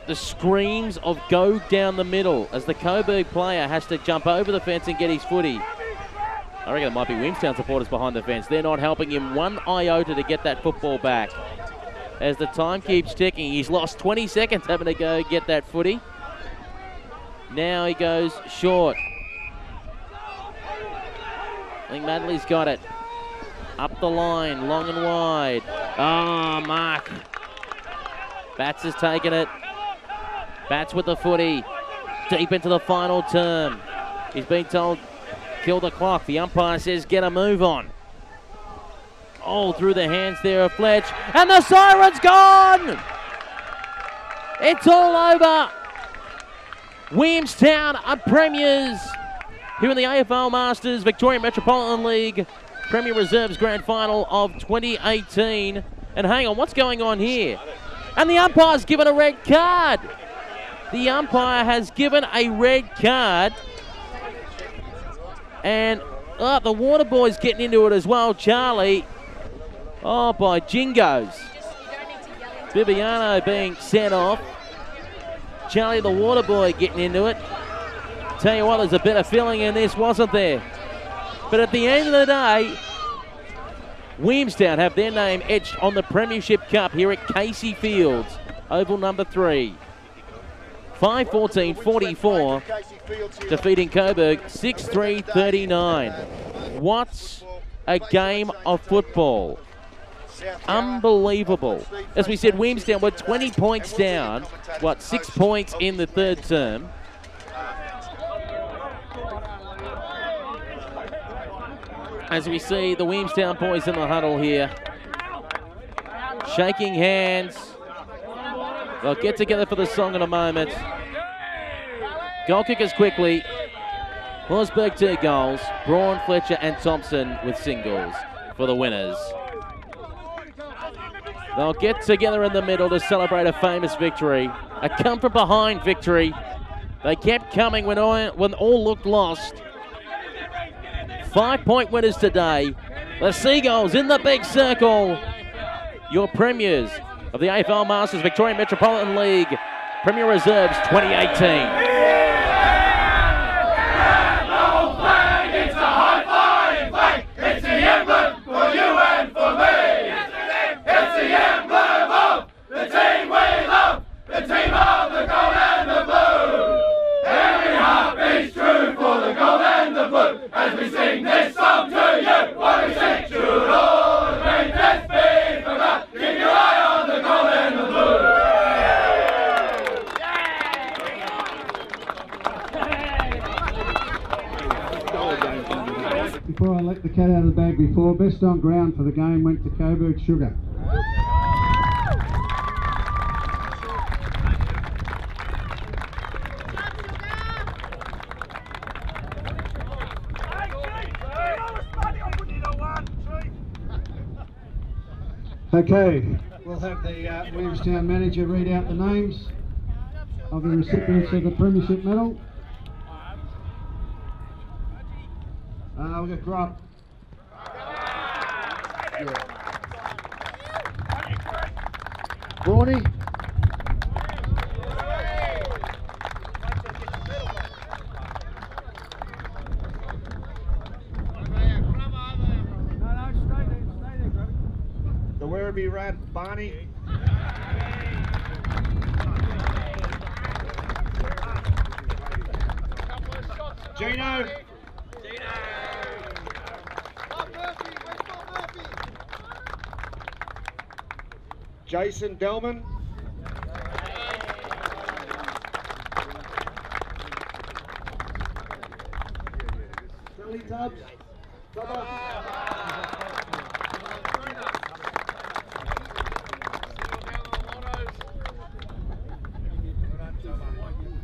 S1: The screams of go down the middle as the Coburg player has to jump over the fence and get his footy. I reckon it might be Williamstown supporters behind the fence. They're not helping him one iota to get that football back. As the time keeps ticking, he's lost 20 seconds having to go get that footy. Now he goes short. I think Madley's got it. Up the line, long and wide. Oh, Mark. Bats has taken it. Bats with the footy. Deep into the final term. He's been told, kill the clock. The umpire says, get a move on. Oh, through the hands there of Fletch. And the siren's gone! It's all over. Williamstown are premiers here in the AFL Masters Victoria Metropolitan League Premier Reserves Grand Final of 2018. And hang on, what's going on here? And the umpire's given a red card. The umpire has given a red card. And the water boy's getting into it as well, Charlie. Oh, by jingos. Bibiano being sent off. Charlie the water boy getting into it. Tell you what, there's a better feeling in this, wasn't there? But at the end of the day, Williamstown have their name etched on the Premiership Cup here at Casey Fields, oval number 3. 5-14-44, defeating Coburg 6-3-39. What a game of football. Unbelievable. As we said, Williamstown were 20 points down. 6 points in the third term. As we see the Williamstown boys in the huddle here. Shaking hands. They'll get together for the song in a moment. Goal kickers quickly. Horsburgh 2 goals. Braun, Fletcher and Thompson with singles for the winners. They'll get together in the middle to celebrate a famous victory. A come-from-behind victory. They kept coming when all looked lost. 5-point winners today. The Seagulls in the big circle. Your premiers of the AFL Masters Victorian Metropolitan League Premier Reserves 2018.
S3: As we sing this song to you, what we sing should all the greatness be forgot. Keep your eye on the gold and the blue.
S5: Before I let the cat out of the bag before, best on ground for the game went to Coburg Sugar. Okay, we'll have the Williamstown manager read out the names of the recipients of the Premiership Medal. We've got Grubb. Yeah. Brawny. The Werribee Rat, Barney. Gino. Jason Delman. Tubbs. Coburg.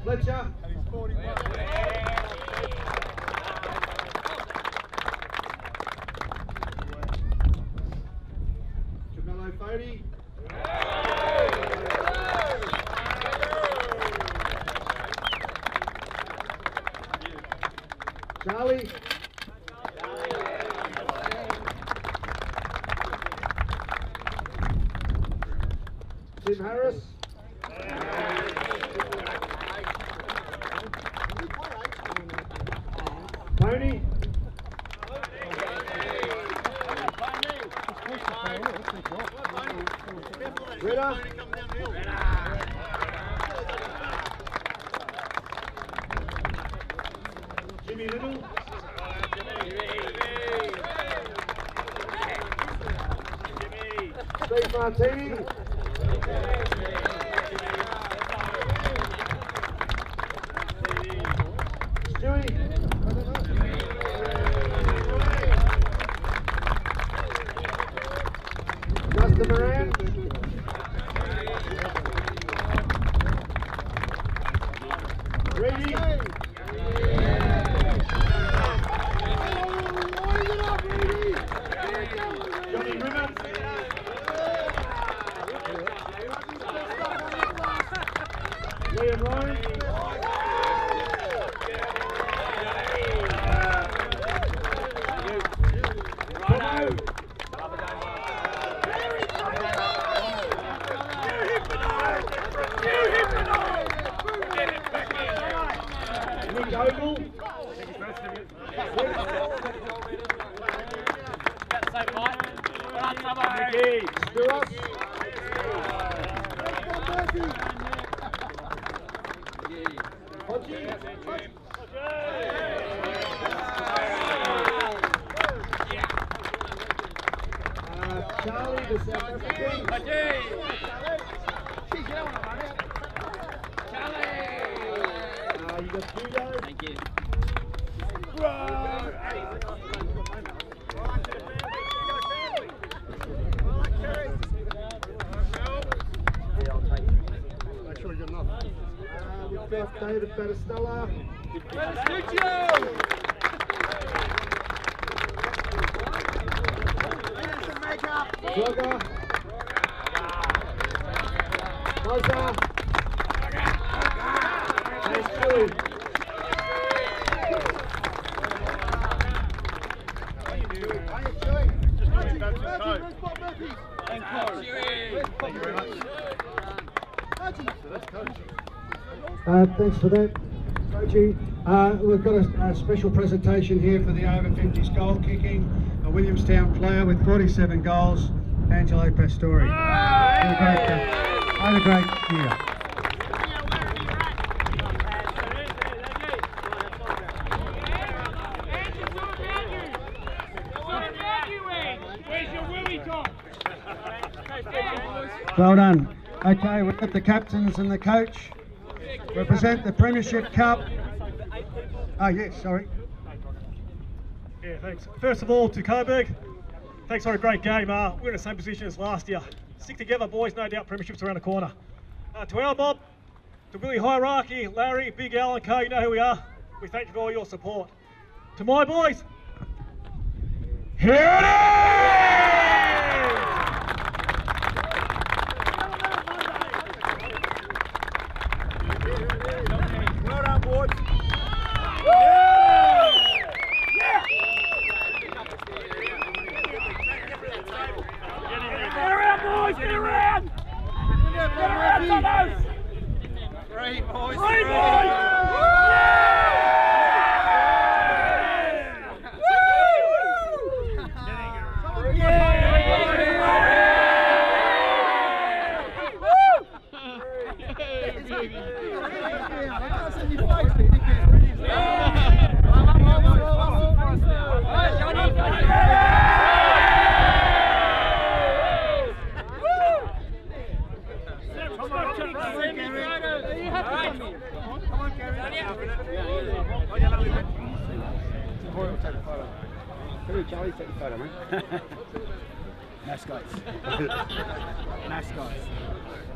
S5: Fletcher. Jamello Fody. Charlie. Tim Harris. Tony. Ritter. Jimmy Little. Steve Martini. Stewie. Justin Moran. Reedy. Johnny Rimmer. Liam Ryan. Nick Ogle. Stewart. Hodgie. Charlie, the South African. You got Hugo.
S1: Thank you.
S2: Make sure you got enough.
S5: We've got David Battistella. Jogger. Moza. And Stewie.
S2: Just give me back some coat. Thank you very much. So that's coach.
S5: Thanks for that, Coachy. We've got a special presentation here for the over 50s goal kicking. A Williamstown player with 47 goals, Angelo Pastori. Had a great year. Well done. Okay, we've got the captains and the coach. Represent the Premiership Cup. Oh yes, sorry.
S6: Yeah, thanks. First of all, to Coburg, thanks for a great game. We're in the same position as last year. Stick together, boys. No doubt Premiership's around the corner. To our mob, to Willie Hierarchy, Larry, Big Al and Co, you know who we are. We thank you for all your support. To my boys, here it is!
S2: Well done, boys.
S3: Get around, boys! Get around! Get around, fellas!
S2: Three, boys.
S3: Three, boys!
S2: Corey will take the photo. Come here, Charlie, take the photo, mate. Mascots. Mascots.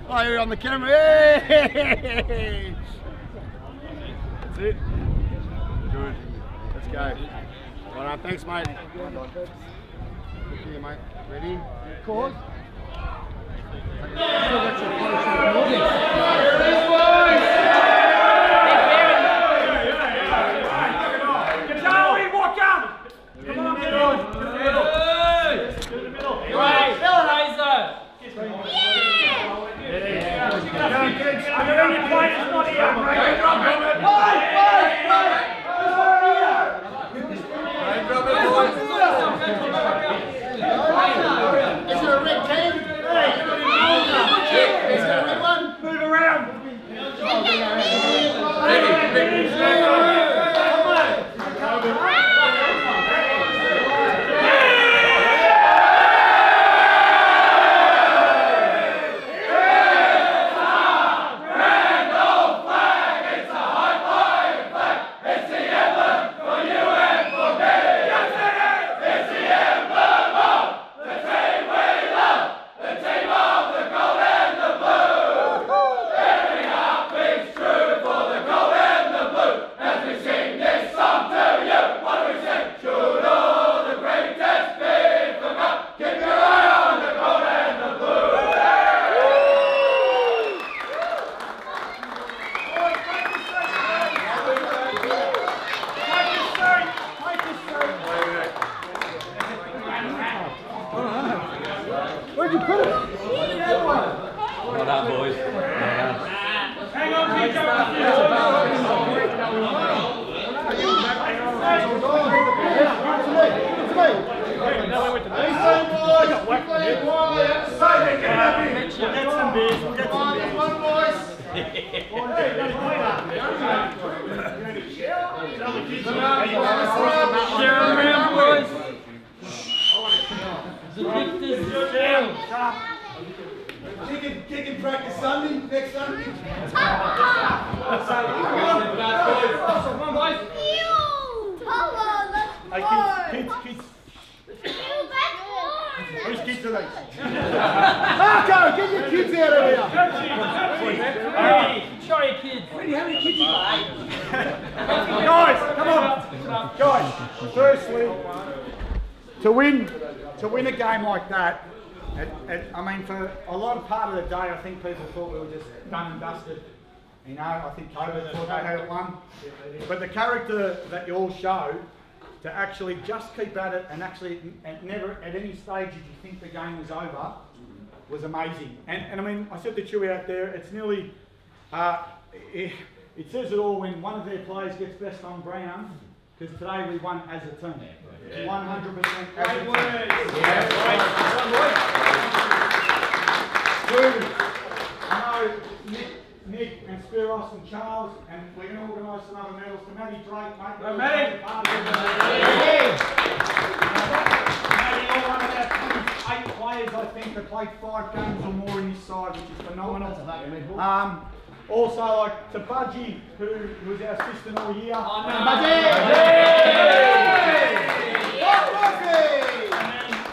S2: Oh, you're on the camera. Hey! That's it. Good. Let's go. All right, thanks, mate. Here, mate. Ready? Pause. Where'd you put it?
S7: Well done, boys.
S6: Hang on, keep
S2: Kicking practice Sunday, next Sunday.
S3: Come on, boys.
S4: Hey, kids. Whose kids are these?
S2: Marco, get your kids out of here.
S3: Show your kids. How many kids you got?
S4: Guys, come on. Guys, firstly, to win a game like that, I mean, for a lot of part of the day, I think people thought we were just done and dusted. You know, I think Coburg thought they had it won. But the character that you all showed, to actually just keep at it and actually never at any stage did you think the game was over, was amazing. And I mean, I said to Chewie out there, it's nearly, it says it all when one of their players gets best on ground, because today we won as a team. 100% as a team. I know Nick and Spiros and Charles, and we're going to organise some other medals to Matty Drake, mate. Matty, you're one of our 8 players, I think, that played 5 games or more in this side, which is phenomenal. Also, like to Budgie, who was our assistant all year.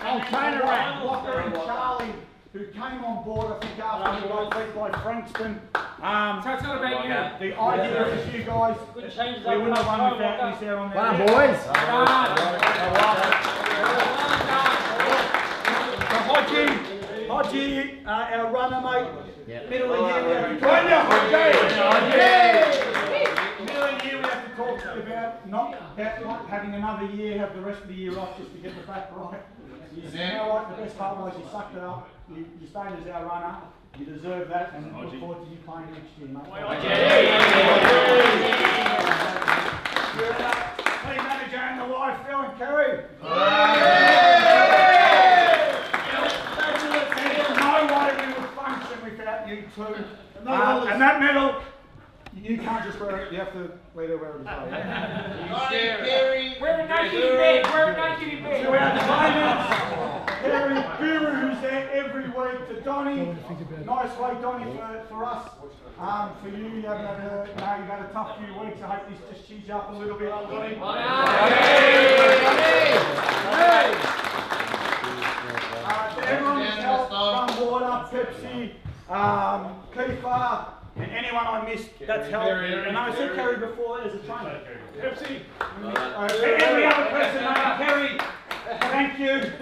S4: And trainer at Walker and Charlie, who came on board, I think, after we got beat by Frankston.
S3: So it's not about you.
S4: The idea is you guys, we wouldn't have won without you there on there.
S2: Well done, boys.
S4: Hodgie, our runner, mate. Middle of the year, we have to talk about not having another year, have the rest of the year off just to get the back right. You know what, the best part was you sucked it up, you stayed as our runner, you deserve that, and look forward to you playing next year, mate. Team manager and the wife, Phil and Kerry. You too. And that medal, you can't just wear it, you have to wear it wherever it's
S3: We're a naked in bed. We're a naked in bed.
S4: So our trainers, Kerry, Guru, who's there every week, to Donny. Nice week, Donny, for us. For you, you've had a tough few weeks. I hope this just cheers you up a little bit, Donny. Everyone who's helped run water, Pepsi, Kiefer, and anyone I missed that's helped. And I said Kerry before as a trainer. Pepsi. Every other person, Kerry, thank you.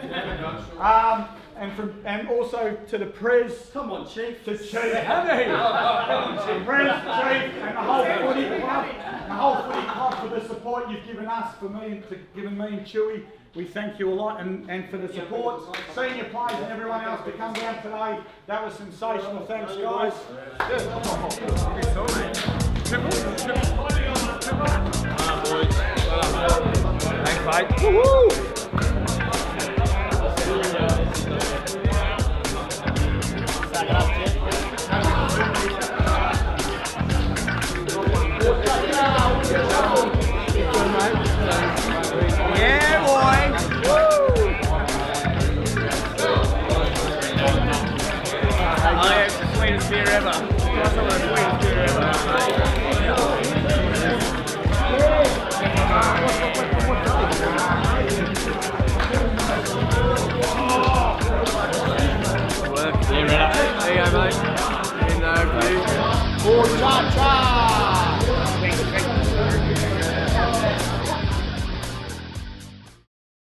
S4: And also to the Prez. Come on, Chief. To Chief. Prez, Chief, and the whole footy club for the support you've given us, given me and Chewy. We thank you a lot, and for the support. Senior players and everyone else to come down today. That was sensational. Thanks, guys.
S7: Thanks, mate. Woo-hoo! Yeah, boy! Woo! Oh, yeah, it's the sweetest beer ever. That's some of the sweetest beer ever. There you go, mate. In there, for you. Oh, cha-cha!